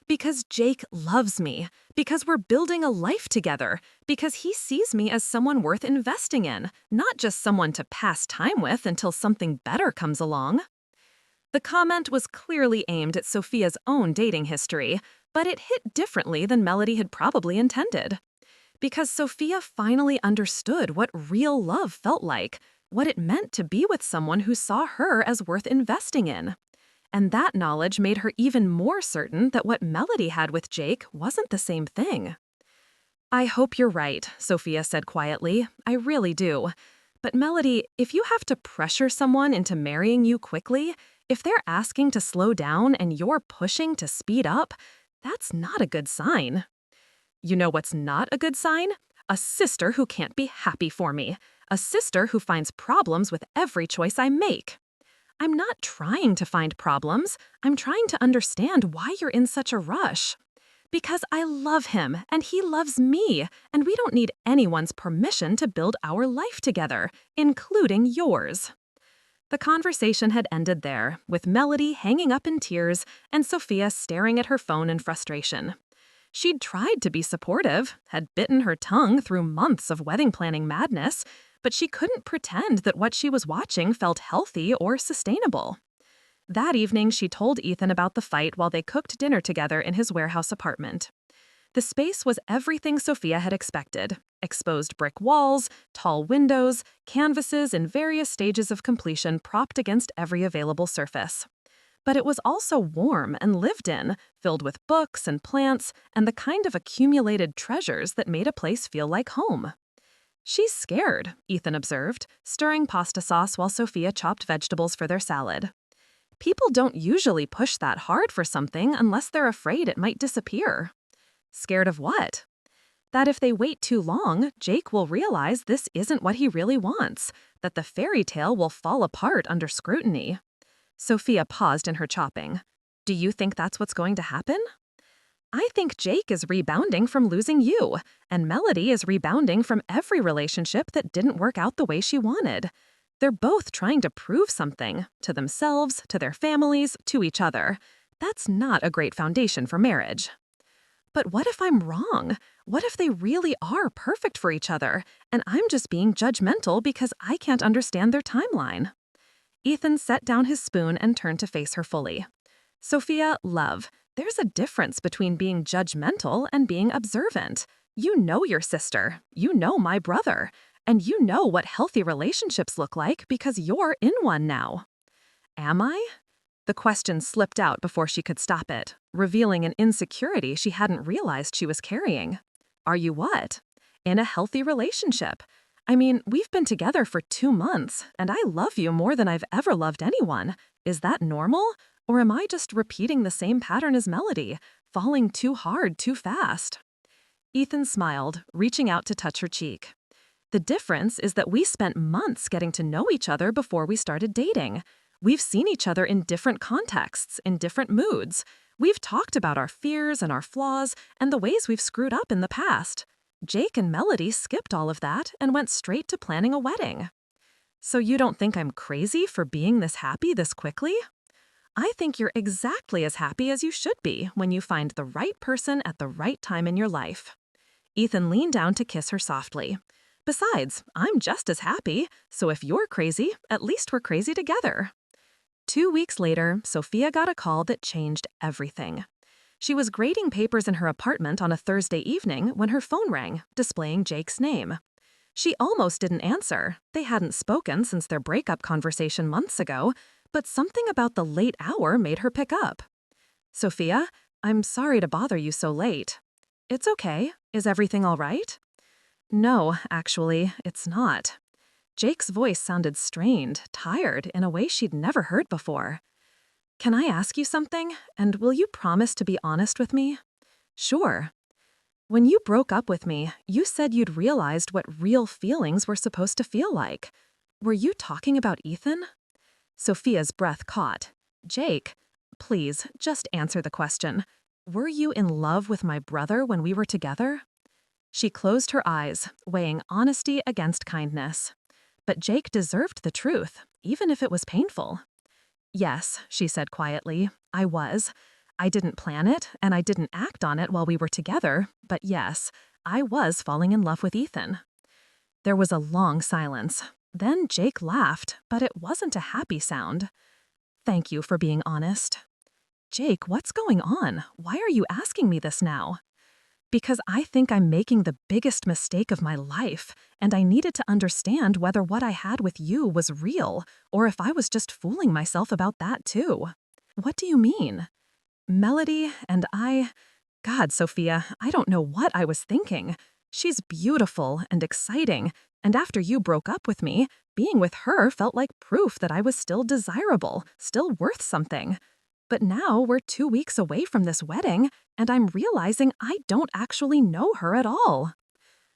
Because Jake loves me, because we're building a life together, because he sees me as someone worth investing in, not just someone to pass time with until something better comes along. The comment was clearly aimed at Sophia's own dating history, but it hit differently than Melody had probably intended. Because Sophia finally understood what real love felt like, what it meant to be with someone who saw her as worth investing in. And that knowledge made her even more certain that what Melody had with Jake wasn't the same thing. I hope you're right, Sophia said quietly. I really do. But Melody, if you have to pressure someone into marrying you quickly, if they're asking to slow down and you're pushing to speed up, that's not a good sign. You know what's not a good sign? A sister who can't be happy for me. A sister who finds problems with every choice I make. I'm not trying to find problems. I'm trying to understand why you're in such a rush. Because I love him, and he loves me, and we don't need anyone's permission to build our life together, including yours. The conversation had ended there, with Melody hanging up in tears and Sophia staring at her phone in frustration. She'd tried to be supportive, had bitten her tongue through months of wedding planning madness, but she couldn't pretend that what she was watching felt healthy or sustainable. That evening, she told Ethan about the fight while they cooked dinner together in his warehouse apartment. The space was everything Sophia had expected: exposed brick walls, tall windows, canvases in various stages of completion propped against every available surface. But it was also warm and lived in, filled with books and plants and the kind of accumulated treasures that made a place feel like home. She's scared, Ethan observed, stirring pasta sauce while Sophia chopped vegetables for their salad. People don't usually push that hard for something unless they're afraid it might disappear. Scared of what? That if they wait too long, Jake will realize this isn't what he really wants, that the fairy tale will fall apart under scrutiny. Sophia paused in her chopping. Do you think that's what's going to happen? I think Jake is rebounding from losing you, and Melody is rebounding from every relationship that didn't work out the way she wanted. They're both trying to prove something, to themselves, to their families, to each other. That's not a great foundation for marriage. But what if I'm wrong? What if they really are perfect for each other, and I'm just being judgmental because I can't understand their timeline? Ethan set down his spoon and turned to face her fully. Sophia, love, there's a difference between being judgmental and being observant. You know your sister, you know my brother, and you know what healthy relationships look like because you're in one now. Am I? The question slipped out before she could stop it, revealing an insecurity she hadn't realized she was carrying. Are you what? In a healthy relationship. I mean, we've been together for 2 months, and I love you more than I've ever loved anyone. Is that normal? Or am I just repeating the same pattern as Melody, falling too hard too fast? Ethan smiled, reaching out to touch her cheek. The difference is that we spent months getting to know each other before we started dating. We've seen each other in different contexts, in different moods. We've talked about our fears and our flaws and the ways we've screwed up in the past. Jake and Melody skipped all of that and went straight to planning a wedding. So you don't think I'm crazy for being this happy this quickly? I think you're exactly as happy as you should be when you find the right person at the right time in your life. Ethan leaned down to kiss her softly. Besides, I'm just as happy, so if you're crazy, at least we're crazy together. 2 weeks later, Sophia got a call that changed everything. She was grading papers in her apartment on a Thursday evening when her phone rang, displaying Jake's name. She almost didn't answer. They hadn't spoken since their breakup conversation months ago, but something about the late hour made her pick up. Sophia, I'm sorry to bother you so late. It's okay. Is everything all right? No, actually, it's not. Jake's voice sounded strained, tired, in a way she'd never heard before. Can I ask you something, and will you promise to be honest with me? Sure. When you broke up with me, you said you'd realized what real feelings were supposed to feel like. Were you talking about Ethan? Sophia's breath caught. Jake, please, just answer the question. Were you in love with my brother when we were together? She closed her eyes, weighing honesty against kindness. But Jake deserved the truth, even if it was painful. Yes, she said quietly, I was. I didn't plan it, and I didn't act on it while we were together, but yes, I was falling in love with Ethan. There was a long silence. Then Jake laughed, but it wasn't a happy sound. Thank you for being honest. Jake, what's going on? Why are you asking me this now? Because I think I'm making the biggest mistake of my life, and I needed to understand whether what I had with you was real, or if I was just fooling myself about that too. What do you mean? Melody and I... God, Sophia, I don't know what I was thinking. She's beautiful and exciting, and after you broke up with me, being with her felt like proof that I was still desirable, still worth something. But now we're 2 weeks away from this wedding, and I'm realizing I don't actually know her at all.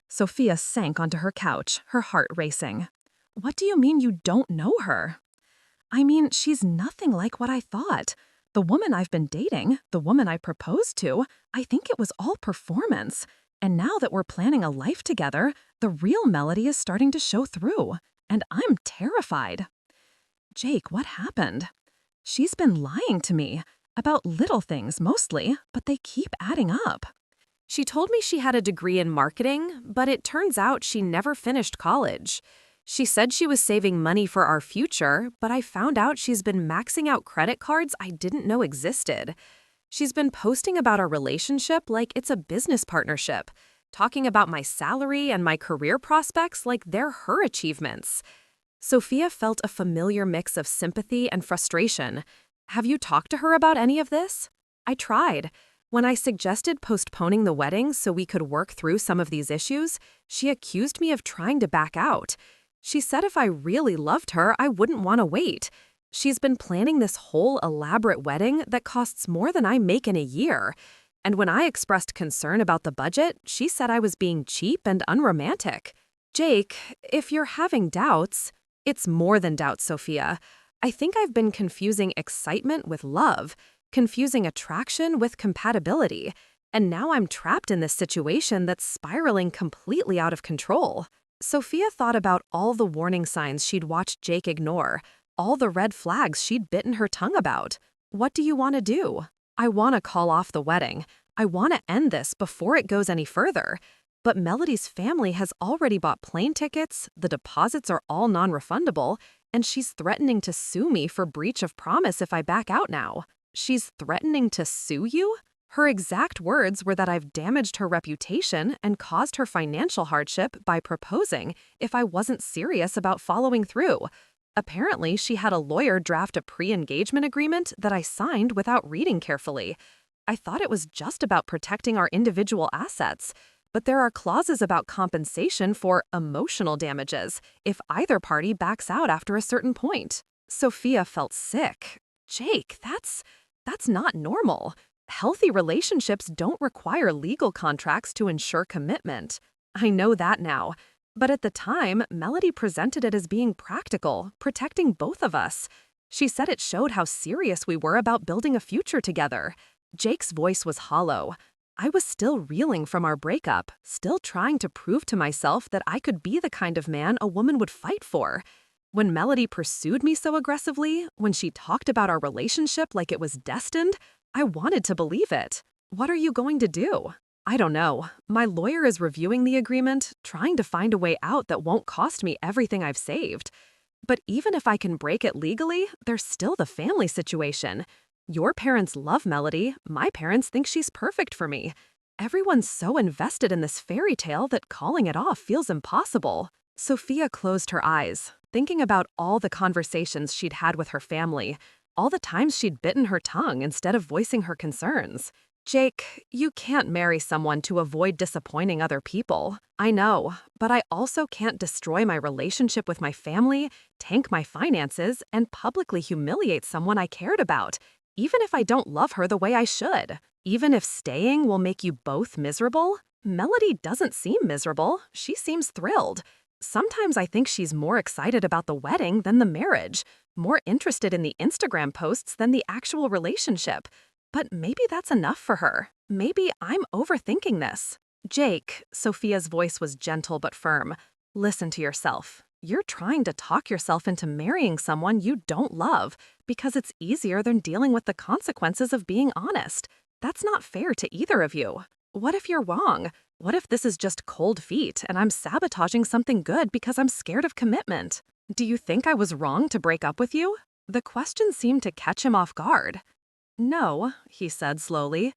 Sophia sank onto her couch, her heart racing. What do you mean you don't know her? I mean, she's nothing like what I thought. The woman I've been dating, the woman I proposed to, I think it was all performance. And now that we're planning a life together, the real Melody is starting to show through. And I'm terrified. Jake, what happened? She's been lying to me. About little things mostly, but they keep adding up. She told me she had a degree in marketing, but it turns out she never finished college. She said she was saving money for our future, but I found out she's been maxing out credit cards I didn't know existed. She's been posting about our relationship like it's a business partnership, talking about my salary and my career prospects like they're her achievements. Sophia felt a familiar mix of sympathy and frustration. Have you talked to her about any of this? I tried. When I suggested postponing the wedding so we could work through some of these issues, she accused me of trying to back out. She said if I really loved her, I wouldn't want to wait. She's been planning this whole elaborate wedding that costs more than I make in a year. And when I expressed concern about the budget, she said I was being cheap and unromantic. Jake, if you're having doubts... It's more than doubts, Sophia. I think I've been confusing excitement with love, confusing attraction with compatibility, and now I'm trapped in this situation that's spiraling completely out of control. Sophia thought about all the warning signs she'd watched Jake ignore, all the red flags she'd bitten her tongue about. What do you want to do? I want to call off the wedding. I want to end this before it goes any further. But Melody's family has already bought plane tickets, the deposits are all non-refundable, and she's threatening to sue me for breach of promise if I back out now. She's threatening to sue you? Her exact words were that I've damaged her reputation and caused her financial hardship by proposing if I wasn't serious about following through. Apparently, she had a lawyer draft a pre-engagement agreement that I signed without reading carefully. I thought it was just about protecting our individual assets. But there are clauses about compensation for emotional damages if either party backs out after a certain point. Sophia felt sick. Jake, that's not normal. Healthy relationships don't require legal contracts to ensure commitment. I know that now. But at the time, Melody presented it as being practical, protecting both of us. She said it showed how serious we were about building a future together. Jake's voice was hollow. I was still reeling from our breakup, still trying to prove to myself that I could be the kind of man a woman would fight for. When Melody pursued me so aggressively, when she talked about our relationship like it was destined, I wanted to believe it. What are you going to do? I don't know. My lawyer is reviewing the agreement, trying to find a way out that won't cost me everything I've saved. But even if I can break it legally, there's still the family situation. Your parents love Melody. My parents think she's perfect for me. Everyone's so invested in this fairy tale that calling it off feels impossible. Sophia closed her eyes, thinking about all the conversations she'd had with her family, all the times she'd bitten her tongue instead of voicing her concerns. Jake, you can't marry someone to avoid disappointing other people. I know, but I also can't destroy my relationship with my family, tank my finances, and publicly humiliate someone I cared about, even if I don't love her the way I should. Even if staying will make you both miserable. Melody doesn't seem miserable. She seems thrilled. Sometimes I think she's more excited about the wedding than the marriage, more interested in the Instagram posts than the actual relationship. But maybe that's enough for her. Maybe I'm overthinking this. Jake, Sophia's voice was gentle but firm. Listen to yourself. You're trying to talk yourself into marrying someone you don't love because it's easier than dealing with the consequences of being honest. That's not fair to either of you. What if you're wrong? What if this is just cold feet and I'm sabotaging something good because I'm scared of commitment? Do you think I was wrong to break up with you? The question seemed to catch him off guard. No, he said slowly.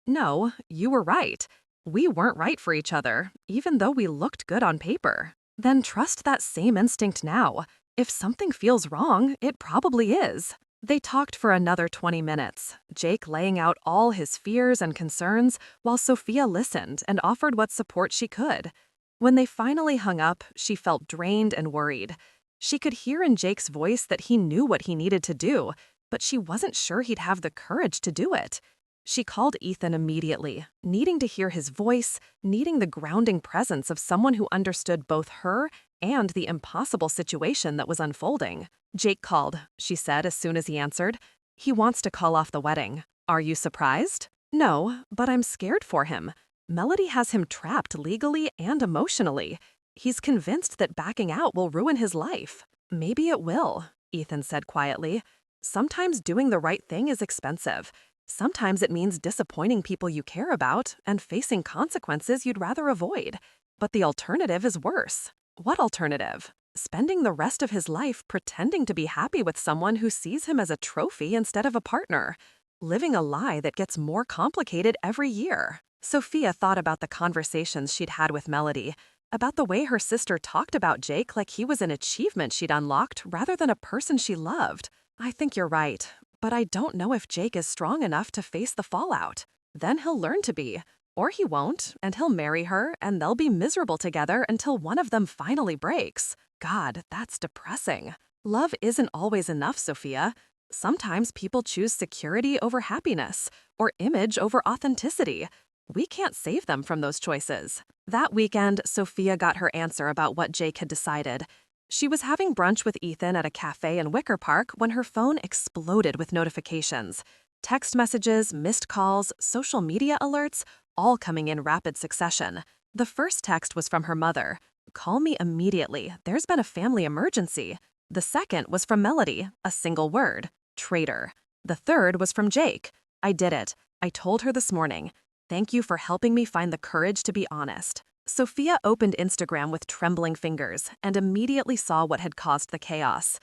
No, you were right. We weren't right for each other, even though we looked good on paper. Then trust that same instinct now. If something feels wrong, it probably is. They talked for another 20 minutes, Jake laying out all his fears and concerns while Sophia listened and offered what support she could. When they finally hung up, she felt drained and worried. She could hear in Jake's voice that he knew what he needed to do, but she wasn't sure he'd have the courage to do it. She called Ethan immediately, needing to hear his voice, needing the grounding presence of someone who understood both her and the impossible situation that was unfolding. Jake called, she said as soon as he answered. He wants to call off the wedding. Are you surprised? No, but I'm scared for him. Melody has him trapped legally and emotionally. He's convinced that backing out will ruin his life. Maybe it will, Ethan said quietly. Sometimes doing the right thing is expensive. Sometimes it means disappointing people you care about and facing consequences you'd rather avoid. But the alternative is worse. What alternative? Spending the rest of his life pretending to be happy with someone who sees him as a trophy instead of a partner. Living a lie that gets more complicated every year. Sophia thought about the conversations she'd had with Melody, about the way her sister talked about Jake like he was an achievement she'd unlocked rather than a person she loved. I think you're right, but I don't know if Jake is strong enough to face the fallout. Then he'll learn to be. Or he won't, and he'll marry her, and they'll be miserable together until one of them finally breaks. God, that's depressing. Love isn't always enough, Sophia. Sometimes people choose security over happiness, or image over authenticity. We can't save them from those choices. That weekend, Sophia got her answer about what Jake had decided. She was having brunch with Ethan at a cafe in Wicker Park when her phone exploded with notifications. Text messages, missed calls, social media alerts, all coming in rapid succession. The first text was from her mother. Call me immediately. There's been a family emergency. The second was from Melody, a single word. Traitor. The third was from Jake. I did it. I told her this morning. Thank you for helping me find the courage to be honest. Sophia opened Instagram with trembling fingers and immediately saw what had caused the chaos.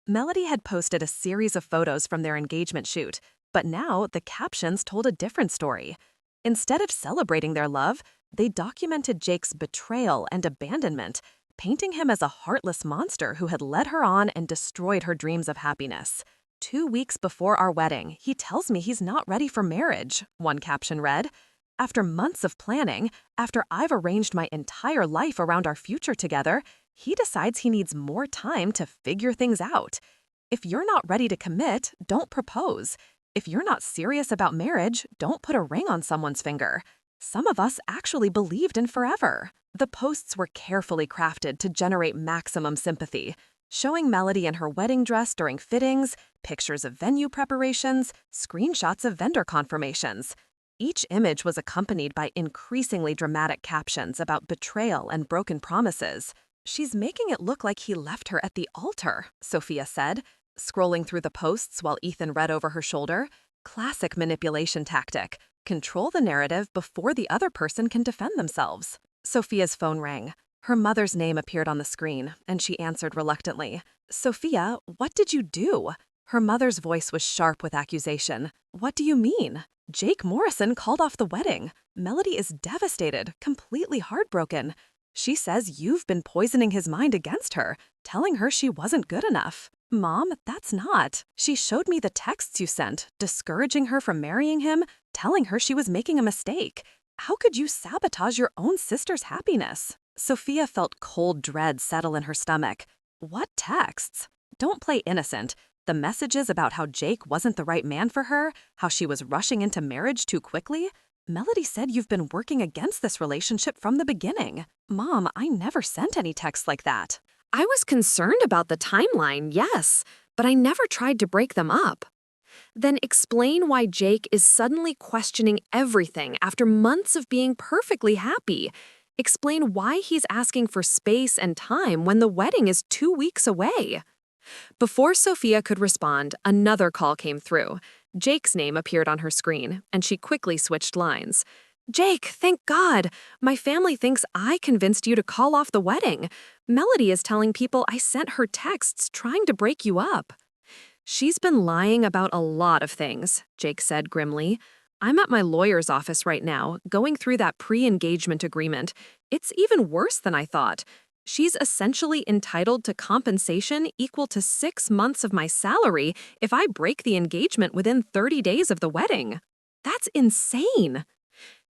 Melody had posted a series of photos from their engagement shoot, but now the captions told a different story. Instead of celebrating their love, they documented Jake's betrayal and abandonment, painting him as a heartless monster who had led her on and destroyed her dreams of happiness. 2 weeks before our wedding, he tells me he's not ready for marriage, one caption read. After months of planning, after I've arranged my entire life around our future together, he decides he needs more time to figure things out. If you're not ready to commit, don't propose. If you're not serious about marriage, don't put a ring on someone's finger. Some of us actually believed in forever. The posts were carefully crafted to generate maximum sympathy, showing Melody in her wedding dress during fittings, pictures of venue preparations, screenshots of vendor confirmations. Each image was accompanied by increasingly dramatic captions about betrayal and broken promises. She's making it look like he left her at the altar, Sophia said, scrolling through the posts while Ethan read over her shoulder. Classic manipulation tactic. Control the narrative before the other person can defend themselves. Sophia's phone rang. Her mother's name appeared on the screen, and she answered reluctantly. Sophia, what did you do? Her mother's voice was sharp with accusation. What do you mean? Jake Morrison called off the wedding. Melody is devastated, completely heartbroken. She says you've been poisoning his mind against her, telling her she wasn't good enough. Mom, that's not. She showed me the texts you sent, discouraging her from marrying him, telling her she was making a mistake. How could you sabotage your own sister's happiness? Sophia felt cold dread settle in her stomach. What texts? Don't play innocent. The messages about how Jake wasn't the right man for her, how she was rushing into marriage too quickly? Melody said you've been working against this relationship from the beginning. Mom, I never sent any texts like that. I was concerned about the timeline, yes, but I never tried to break them up. Then explain why Jake is suddenly questioning everything after months of being perfectly happy. Explain why he's asking for space and time when the wedding is 2 weeks away. Before Sophia could respond, another call came through. Jake's name appeared on her screen, and she quickly switched lines. Jake, thank God. My family thinks I convinced you to call off the wedding. Melody is telling people I sent her texts trying to break you up. She's been lying about a lot of things, Jake said grimly. I'm at my lawyer's office right now, going through that pre-engagement agreement. It's even worse than I thought. She's essentially entitled to compensation equal to 6 months of my salary if I break the engagement within 30 days of the wedding. That's insane.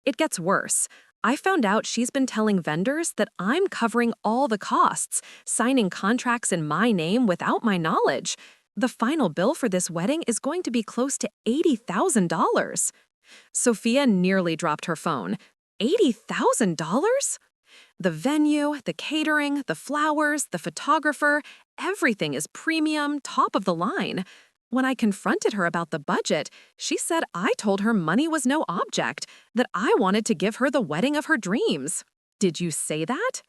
It gets worse. I found out she's been telling vendors that I'm covering all the costs, signing contracts in my name without my knowledge. The final bill for this wedding is going to be close to $80,000. Sophia nearly dropped her phone. $80,000? The venue, the catering, the flowers, the photographer, everything is premium, top of the line. When I confronted her about the budget, she said I told her money was no object, that I wanted to give her the wedding of her dreams. Did you say that?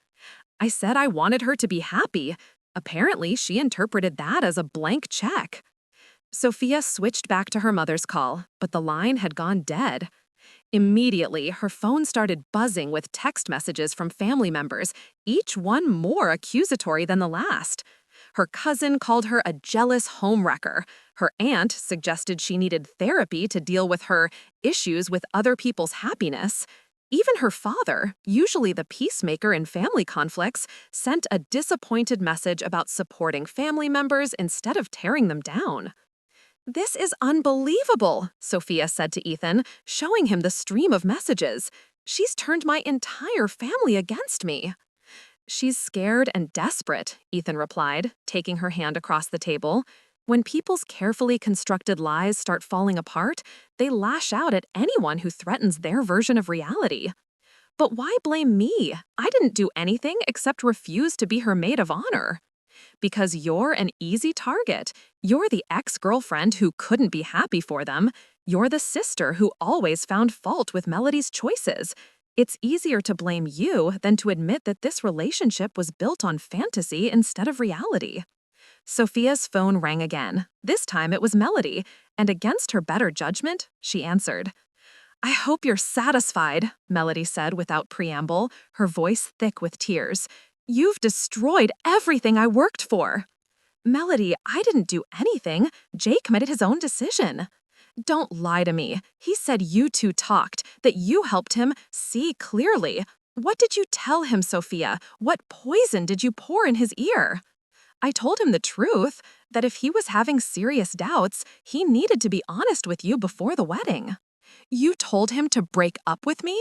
I said I wanted her to be happy. Apparently, she interpreted that as a blank check. Sophia switched back to her mother's call, but the line had gone dead. Immediately, her phone started buzzing with text messages from family members, each one more accusatory than the last. Her cousin called her a jealous homewrecker. Her aunt suggested she needed therapy to deal with her issues with other people's happiness. Even her father, usually the peacemaker in family conflicts, sent a disappointed message about supporting family members instead of tearing them down. This is unbelievable, Sophia said to Ethan, showing him the stream of messages. She's turned my entire family against me. She's scared and desperate, Ethan replied, taking her hand across the table. When people's carefully constructed lies start falling apart, they lash out at anyone who threatens their version of reality. But why blame me? I didn't do anything except refuse to be her maid of honor. Because you're an easy target. You're the ex-girlfriend who couldn't be happy for them. You're the sister who always found fault with Melody's choices. It's easier to blame you than to admit that this relationship was built on fantasy instead of reality. Sophia's phone rang again. This time it was Melody, and against her better judgment, she answered. I hope you're satisfied, Melody said without preamble, her voice thick with tears. You've destroyed everything I worked for. Melody, I didn't do anything. Jake made it his own decision. Don't lie to me. He said you two talked, that you helped him see clearly. What did you tell him, Sophia? What poison did you pour in his ear? I told him the truth, that if he was having serious doubts, he needed to be honest with you before the wedding. You told him to break up with me?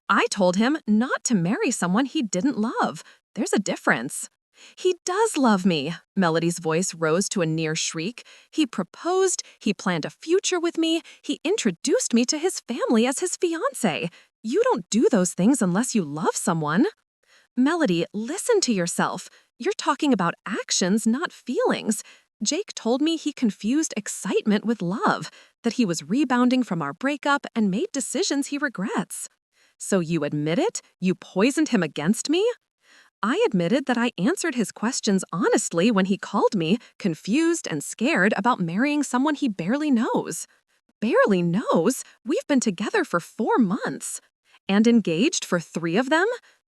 I told him not to marry someone he didn't love. There's a difference. He does love me. Melody's voice rose to a near shriek. He proposed, he planned a future with me, he introduced me to his family as his fiancé. You don't do those things unless you love someone. Melody, listen to yourself. You're talking about actions, not feelings. Jake told me he confused excitement with love, that he was rebounding from our breakup and made decisions he regrets. So you admit it? You poisoned him against me? I admitted that I answered his questions honestly when he called me, confused and scared about marrying someone he barely knows. Barely knows? We've been together for 4 months. And engaged for 3 of them?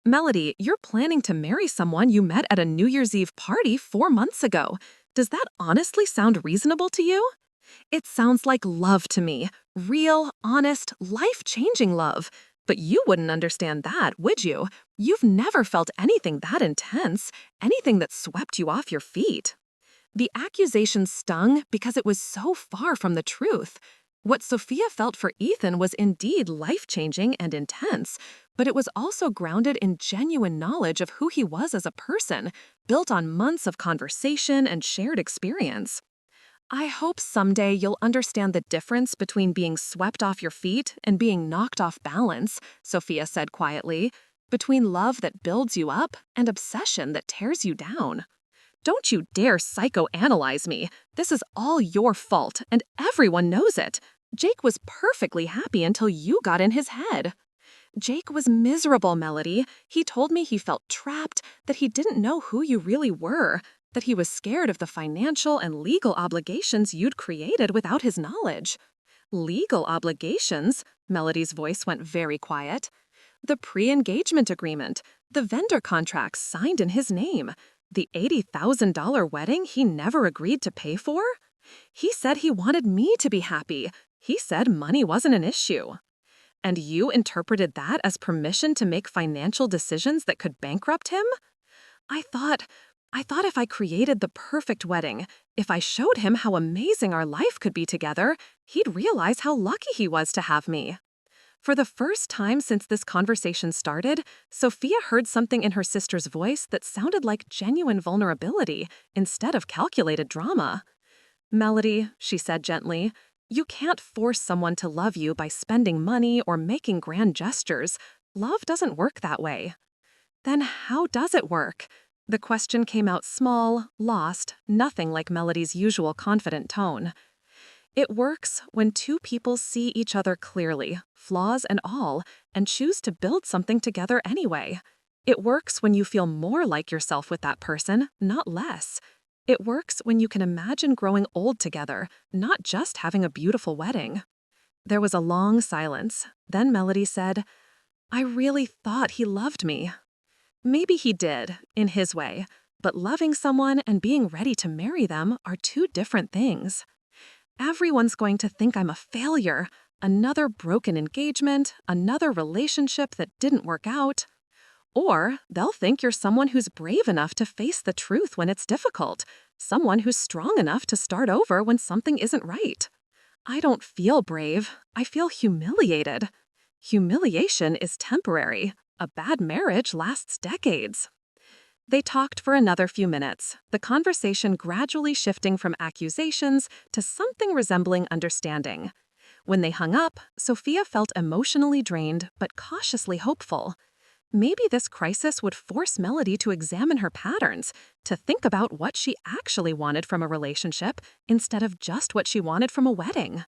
Melody, you're planning to marry someone you met at a New Year's Eve party 4 months ago. Does that honestly sound reasonable to you? It sounds like love to me. Real, honest, life-changing love. But you wouldn't understand that, would you? You've never felt anything that intense, anything that swept you off your feet. The accusation stung because it was so far from the truth. What Sophia felt for Ethan was indeed life-changing and intense, but it was also grounded in genuine knowledge of who he was as a person, built on months of conversation and shared experience. I hope someday you'll understand the difference between being swept off your feet and being knocked off balance, Sophia said quietly, between love that builds you up and obsession that tears you down. Don't you dare psychoanalyze me. This is all your fault, and everyone knows it. Jake was perfectly happy until you got in his head. Jake was miserable, Melody. He told me he felt trapped, that he didn't know who you really were, that he was scared of the financial and legal obligations you'd created without his knowledge. Legal obligations? Melody's voice went very quiet. The pre-engagement agreement, the vendor contracts signed in his name, the $80,000 wedding he never agreed to pay for? He said he wanted me to be happy. He said money wasn't an issue. And you interpreted that as permission to make financial decisions that could bankrupt him? I thought if I created the perfect wedding, if I showed him how amazing our life could be together, he'd realize how lucky he was to have me. For the first time since this conversation started, Sophia heard something in her sister's voice that sounded like genuine vulnerability instead of calculated drama. Melody, she said gently, you can't force someone to love you by spending money or making grand gestures. Love doesn't work that way. Then how does it work? The question came out small, lost, nothing like Melody's usual confident tone. It works when two people see each other clearly, flaws and all, and choose to build something together anyway. It works when you feel more like yourself with that person, not less. It works when you can imagine growing old together, not just having a beautiful wedding. There was a long silence. Then Melody said, I really thought he loved me. Maybe he did, in his way, but loving someone and being ready to marry them are two different things. Everyone's going to think I'm a failure, another broken engagement, another relationship that didn't work out. Or they'll think you're someone who's brave enough to face the truth when it's difficult, someone who's strong enough to start over when something isn't right. I don't feel brave, I feel humiliated. Humiliation is temporary. A bad marriage lasts decades. They talked for another few minutes, the conversation gradually shifting from accusations to something resembling understanding. When they hung up, Sophia felt emotionally drained but cautiously hopeful. Maybe this crisis would force Melody to examine her patterns, to think about what she actually wanted from a relationship instead of just what she wanted from a wedding.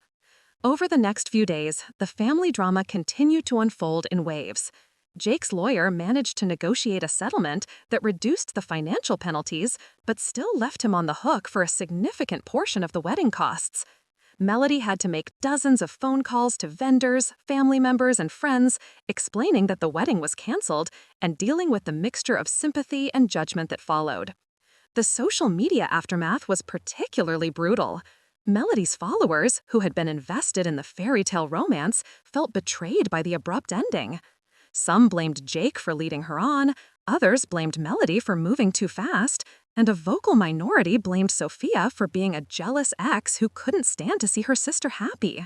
Over the next few days, the family drama continued to unfold in waves. Jake's lawyer managed to negotiate a settlement that reduced the financial penalties, but still left him on the hook for a significant portion of the wedding costs. Melody had to make dozens of phone calls to vendors, family members, and friends, explaining that the wedding was canceled and dealing with the mixture of sympathy and judgment that followed. The social media aftermath was particularly brutal. Melody's followers, who had been invested in the fairy tale romance, felt betrayed by the abrupt ending. Some blamed Jake for leading her on, others blamed Melody for moving too fast, and a vocal minority blamed Sophia for being a jealous ex who couldn't stand to see her sister happy.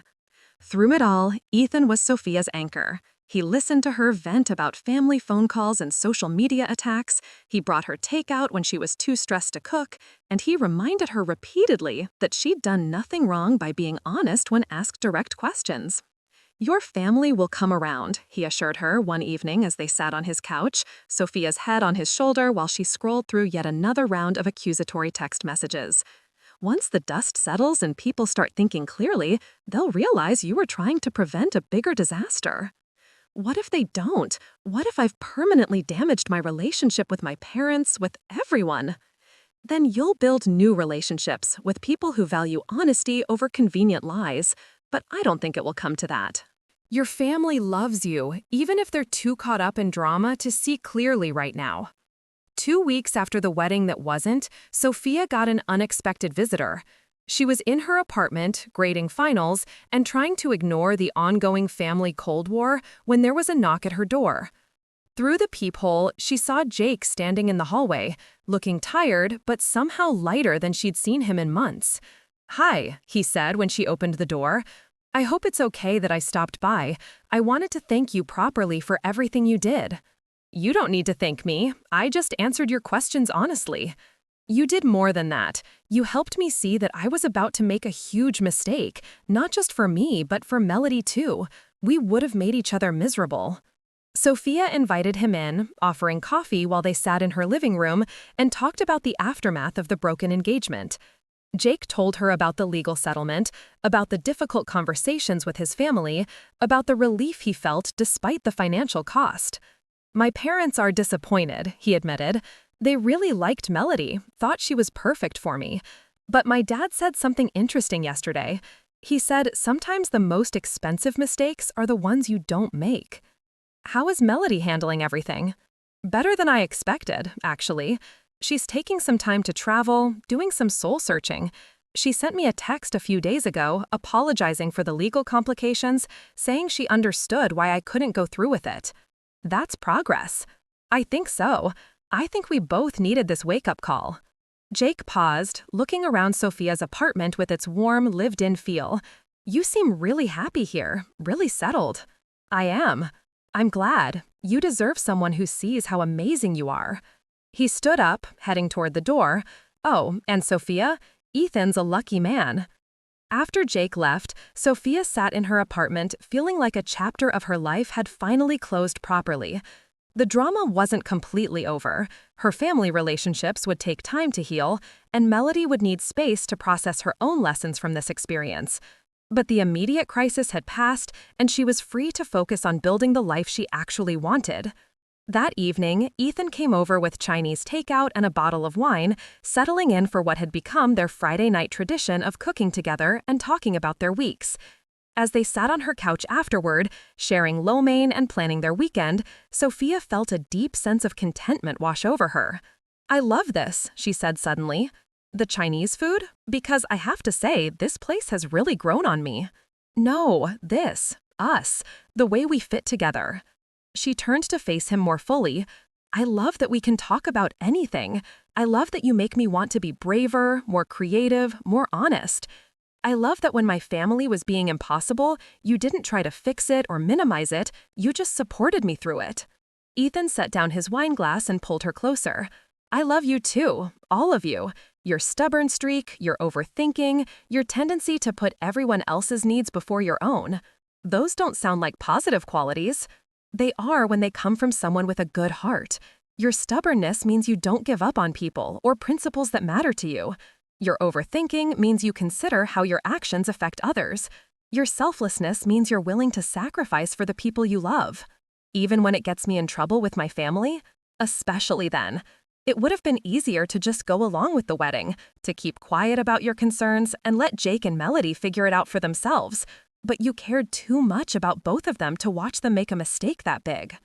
Through it all, Ethan was Sophia's anchor. He listened to her vent about family phone calls and social media attacks, he brought her takeout when she was too stressed to cook, and he reminded her repeatedly that she'd done nothing wrong by being honest when asked direct questions. Your family will come around, he assured her one evening as they sat on his couch, Sophia's head on his shoulder while she scrolled through yet another round of accusatory text messages. Once the dust settles and people start thinking clearly, they'll realize you were trying to prevent a bigger disaster. What if they don't? What if I've permanently damaged my relationship with my parents, with everyone? Then you'll build new relationships with people who value honesty over convenient lies. But I don't think it will come to that. Your family loves you, even if they're too caught up in drama to see clearly right now. 2 weeks after the wedding that wasn't, Sophia got an unexpected visitor. She was in her apartment, grading finals, and trying to ignore the ongoing family Cold War when there was a knock at her door. Through the peephole, she saw Jake standing in the hallway, looking tired but somehow lighter than she'd seen him in months. "Hi," he said when she opened the door. I hope it's okay that I stopped by. I wanted to thank you properly for everything you did. You don't need to thank me. I just answered your questions honestly. You did more than that. You helped me see that I was about to make a huge mistake, not just for me, but for Melody too. We would have made each other miserable. Sophia invited him in, offering coffee while they sat in her living room and talked about the aftermath of the broken engagement. Jake told her about the legal settlement, about the difficult conversations with his family, about the relief he felt despite the financial cost. My parents are disappointed, he admitted. They really liked Melody, thought she was perfect for me. But my dad said something interesting yesterday. He said sometimes the most expensive mistakes are the ones you don't make. How is Melody handling everything? Better than I expected, actually. She's taking some time to travel, doing some soul searching. She sent me a text a few days ago, apologizing for the legal complications, saying she understood why I couldn't go through with it. That's progress. I think so. I think we both needed this wake-up call. Jake paused, looking around Sophia's apartment with its warm, lived-in feel. You seem really happy here, really settled. I am. I'm glad. You deserve someone who sees how amazing you are. He stood up, heading toward the door. Oh, and Sophia? Ethan's a lucky man. After Jake left, Sophia sat in her apartment feeling like a chapter of her life had finally closed properly. The drama wasn't completely over. Her family relationships would take time to heal, and Melody would need space to process her own lessons from this experience. But the immediate crisis had passed, and she was free to focus on building the life she actually wanted. That evening, Ethan came over with Chinese takeout and a bottle of wine, settling in for what had become their Friday night tradition of cooking together and talking about their weeks. As they sat on her couch afterward, sharing lo mein and planning their weekend, Sophia felt a deep sense of contentment wash over her. I love this, she said suddenly. The Chinese food? Because I have to say, this place has really grown on me. No, this, us, the way we fit together. She turned to face him more fully. I love that we can talk about anything. I love that you make me want to be braver, more creative, more honest. I love that when my family was being impossible, you didn't try to fix it or minimize it, you just supported me through it. Ethan set down his wine glass and pulled her closer. I love you too, all of you. Your stubborn streak, your overthinking, your tendency to put everyone else's needs before your own. Those don't sound like positive qualities. They are when they come from someone with a good heart. Your stubbornness means you don't give up on people or principles that matter to you. Your overthinking means you consider how your actions affect others. Your selflessness means you're willing to sacrifice for the people you love. Even when it gets me in trouble with my family? Especially then. It would have been easier to just go along with the wedding, to keep quiet about your concerns and let Jake and Melody figure it out for themselves. But you cared too much about both of them to watch them make a mistake that big.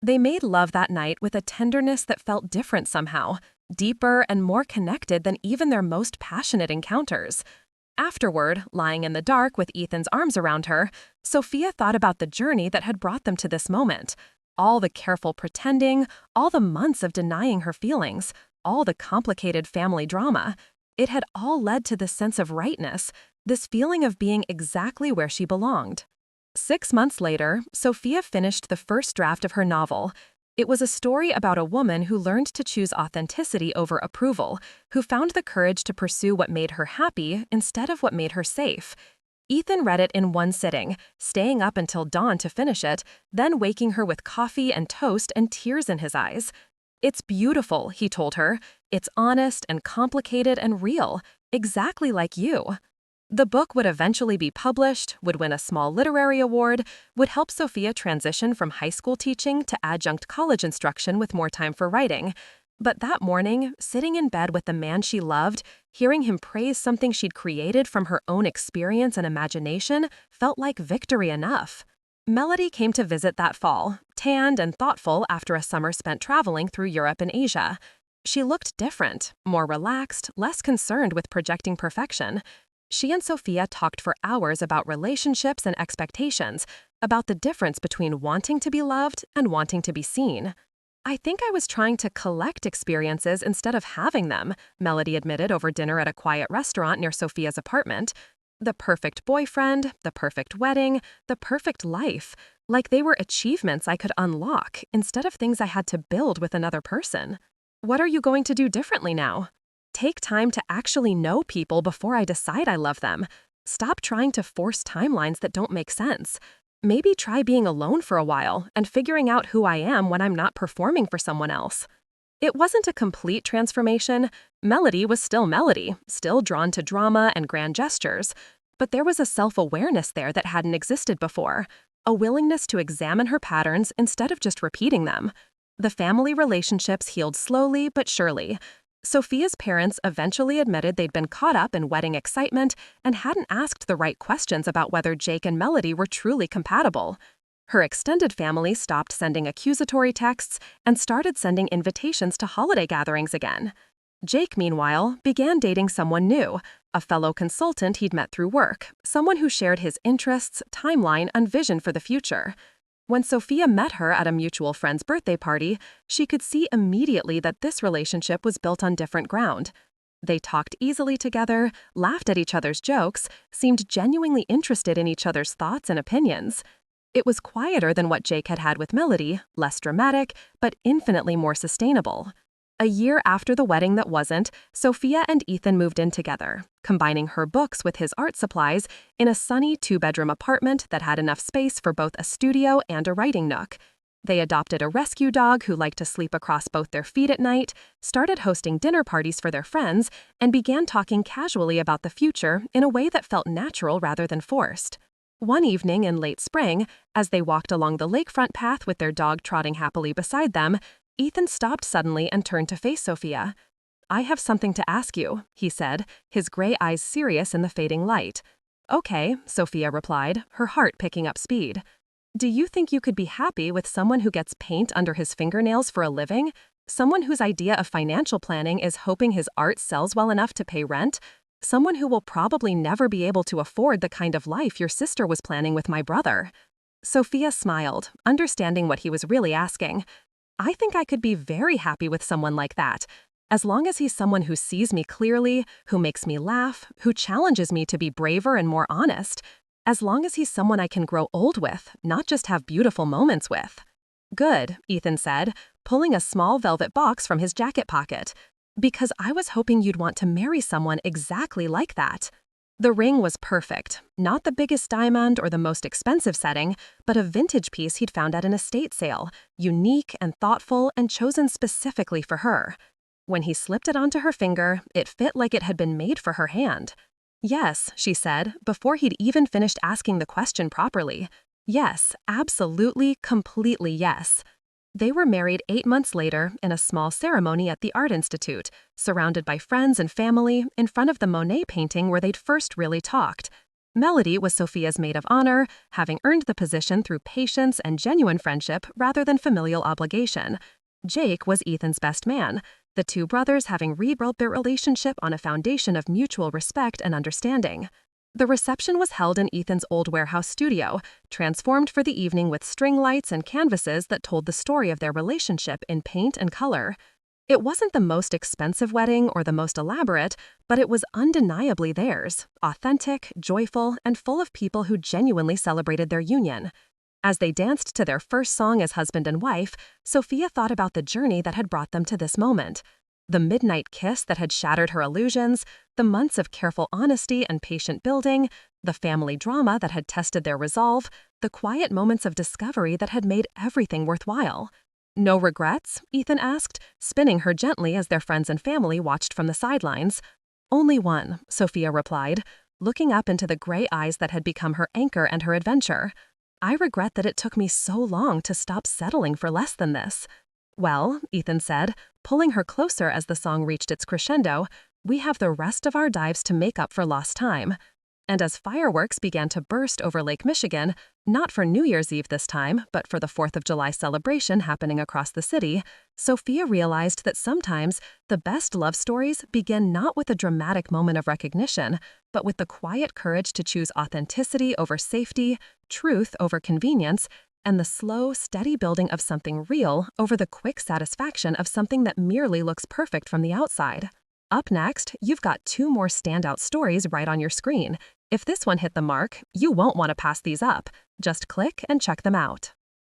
They made love that night with a tenderness that felt different somehow, deeper and more connected than even their most passionate encounters. Afterward, lying in the dark with Ethan's arms around her, Sophia thought about the journey that had brought them to this moment. All the careful pretending, all the months of denying her feelings, all the complicated family drama. It had all led to this sense of rightness, this feeling of being exactly where she belonged. 6 months later, Sophia finished the first draft of her novel. It was a story about a woman who learned to choose authenticity over approval, who found the courage to pursue what made her happy instead of what made her safe. Ethan read it in one sitting, staying up until dawn to finish it, then waking her with coffee and toast and tears in his eyes. It's beautiful, he told her. It's honest and complicated and real, exactly like you. The book would eventually be published, would win a small literary award, would help Sophia transition from high school teaching to adjunct college instruction with more time for writing. But that morning, sitting in bed with the man she loved, hearing him praise something she'd created from her own experience and imagination, felt like victory enough. Melody came to visit that fall, tanned and thoughtful after a summer spent traveling through Europe and Asia. She looked different, more relaxed, less concerned with projecting perfection. She and Sophia talked for hours about relationships and expectations, about the difference between wanting to be loved and wanting to be seen. I think I was trying to collect experiences instead of having them, Melody admitted over dinner at a quiet restaurant near Sophia's apartment. The perfect boyfriend, the perfect wedding, the perfect life. Like they were achievements I could unlock instead of things I had to build with another person. What are you going to do differently now? Take time to actually know people before I decide I love them. Stop trying to force timelines that don't make sense. Maybe try being alone for a while and figuring out who I am when I'm not performing for someone else. It wasn't a complete transformation. Melody was still Melody, still drawn to drama and grand gestures. But there was a self-awareness there that hadn't existed before, a willingness to examine her patterns instead of just repeating them. The family relationships healed slowly but surely. Sophia's parents eventually admitted they'd been caught up in wedding excitement and hadn't asked the right questions about whether Jake and Melody were truly compatible. Her extended family stopped sending accusatory texts and started sending invitations to holiday gatherings again. Jake, meanwhile, began dating someone new, a fellow consultant he'd met through work, someone who shared his interests, timeline, and vision for the future. When Sophia met her at a mutual friend's birthday party, she could see immediately that this relationship was built on different ground. They talked easily together, laughed at each other's jokes, seemed genuinely interested in each other's thoughts and opinions. It was quieter than what Jake had had with Melody, less dramatic, but infinitely more sustainable. A year after the wedding that wasn't, Sophia and Ethan moved in together, combining her books with his art supplies in a sunny two-bedroom apartment that had enough space for both a studio and a writing nook. They adopted a rescue dog who liked to sleep across both their feet at night, started hosting dinner parties for their friends, and began talking casually about the future in a way that felt natural rather than forced. One evening in late spring, as they walked along the lakefront path with their dog trotting happily beside them, Ethan stopped suddenly and turned to face Sophia. "I have something to ask you," he said, his gray eyes serious in the fading light. "Okay," Sophia replied, her heart picking up speed. "Do you think you could be happy with someone who gets paint under his fingernails for a living? Someone whose idea of financial planning is hoping his art sells well enough to pay rent? Someone who will probably never be able to afford the kind of life your sister was planning with my brother?" Sophia smiled, understanding what he was really asking. "I think I could be very happy with someone like that, as long as he's someone who sees me clearly, who makes me laugh, who challenges me to be braver and more honest, as long as he's someone I can grow old with, not just have beautiful moments with." "Good," Ethan said, pulling a small velvet box from his jacket pocket, "because I was hoping you'd want to marry someone exactly like that." The ring was perfect, not the biggest diamond or the most expensive setting, but a vintage piece he'd found at an estate sale, unique and thoughtful and chosen specifically for her. When he slipped it onto her finger, it fit like it had been made for her hand. "Yes," she said, before he'd even finished asking the question properly. "Yes, absolutely, completely yes." They were married 8 months later in a small ceremony at the Art Institute, surrounded by friends and family, in front of the Monet painting where they'd first really talked. Melody was Sophia's maid of honor, having earned the position through patience and genuine friendship rather than familial obligation. Jake was Ethan's best man, the two brothers having rebuilt their relationship on a foundation of mutual respect and understanding. The reception was held in Ethan's old warehouse studio, transformed for the evening with string lights and canvases that told the story of their relationship in paint and color. It wasn't the most expensive wedding or the most elaborate, but it was undeniably theirs, authentic, joyful, and full of people who genuinely celebrated their union. As they danced to their first song as husband and wife, Sophia thought about the journey that had brought them to this moment. The midnight kiss that had shattered her illusions, the months of careful honesty and patient building, the family drama that had tested their resolve, the quiet moments of discovery that had made everything worthwhile. "No regrets?" Ethan asked, spinning her gently as their friends and family watched from the sidelines. "Only one," Sophia replied, looking up into the gray eyes that had become her anchor and her adventure. "I regret that it took me so long to stop settling for less than this." "Well," Ethan said, pulling her closer as the song reached its crescendo, "we have the rest of our dives to make up for lost time." And as fireworks began to burst over Lake Michigan, not for New Year's Eve this time, but for the 4th of July celebration happening across the city, Sophia realized that sometimes the best love stories begin not with a dramatic moment of recognition, but with the quiet courage to choose authenticity over safety, truth over convenience, and the slow, steady building of something real over the quick satisfaction of something that merely looks perfect from the outside. Up next, you've got 2 more standout stories right on your screen. If this one hit the mark, you won't want to pass these up. Just click and check them out.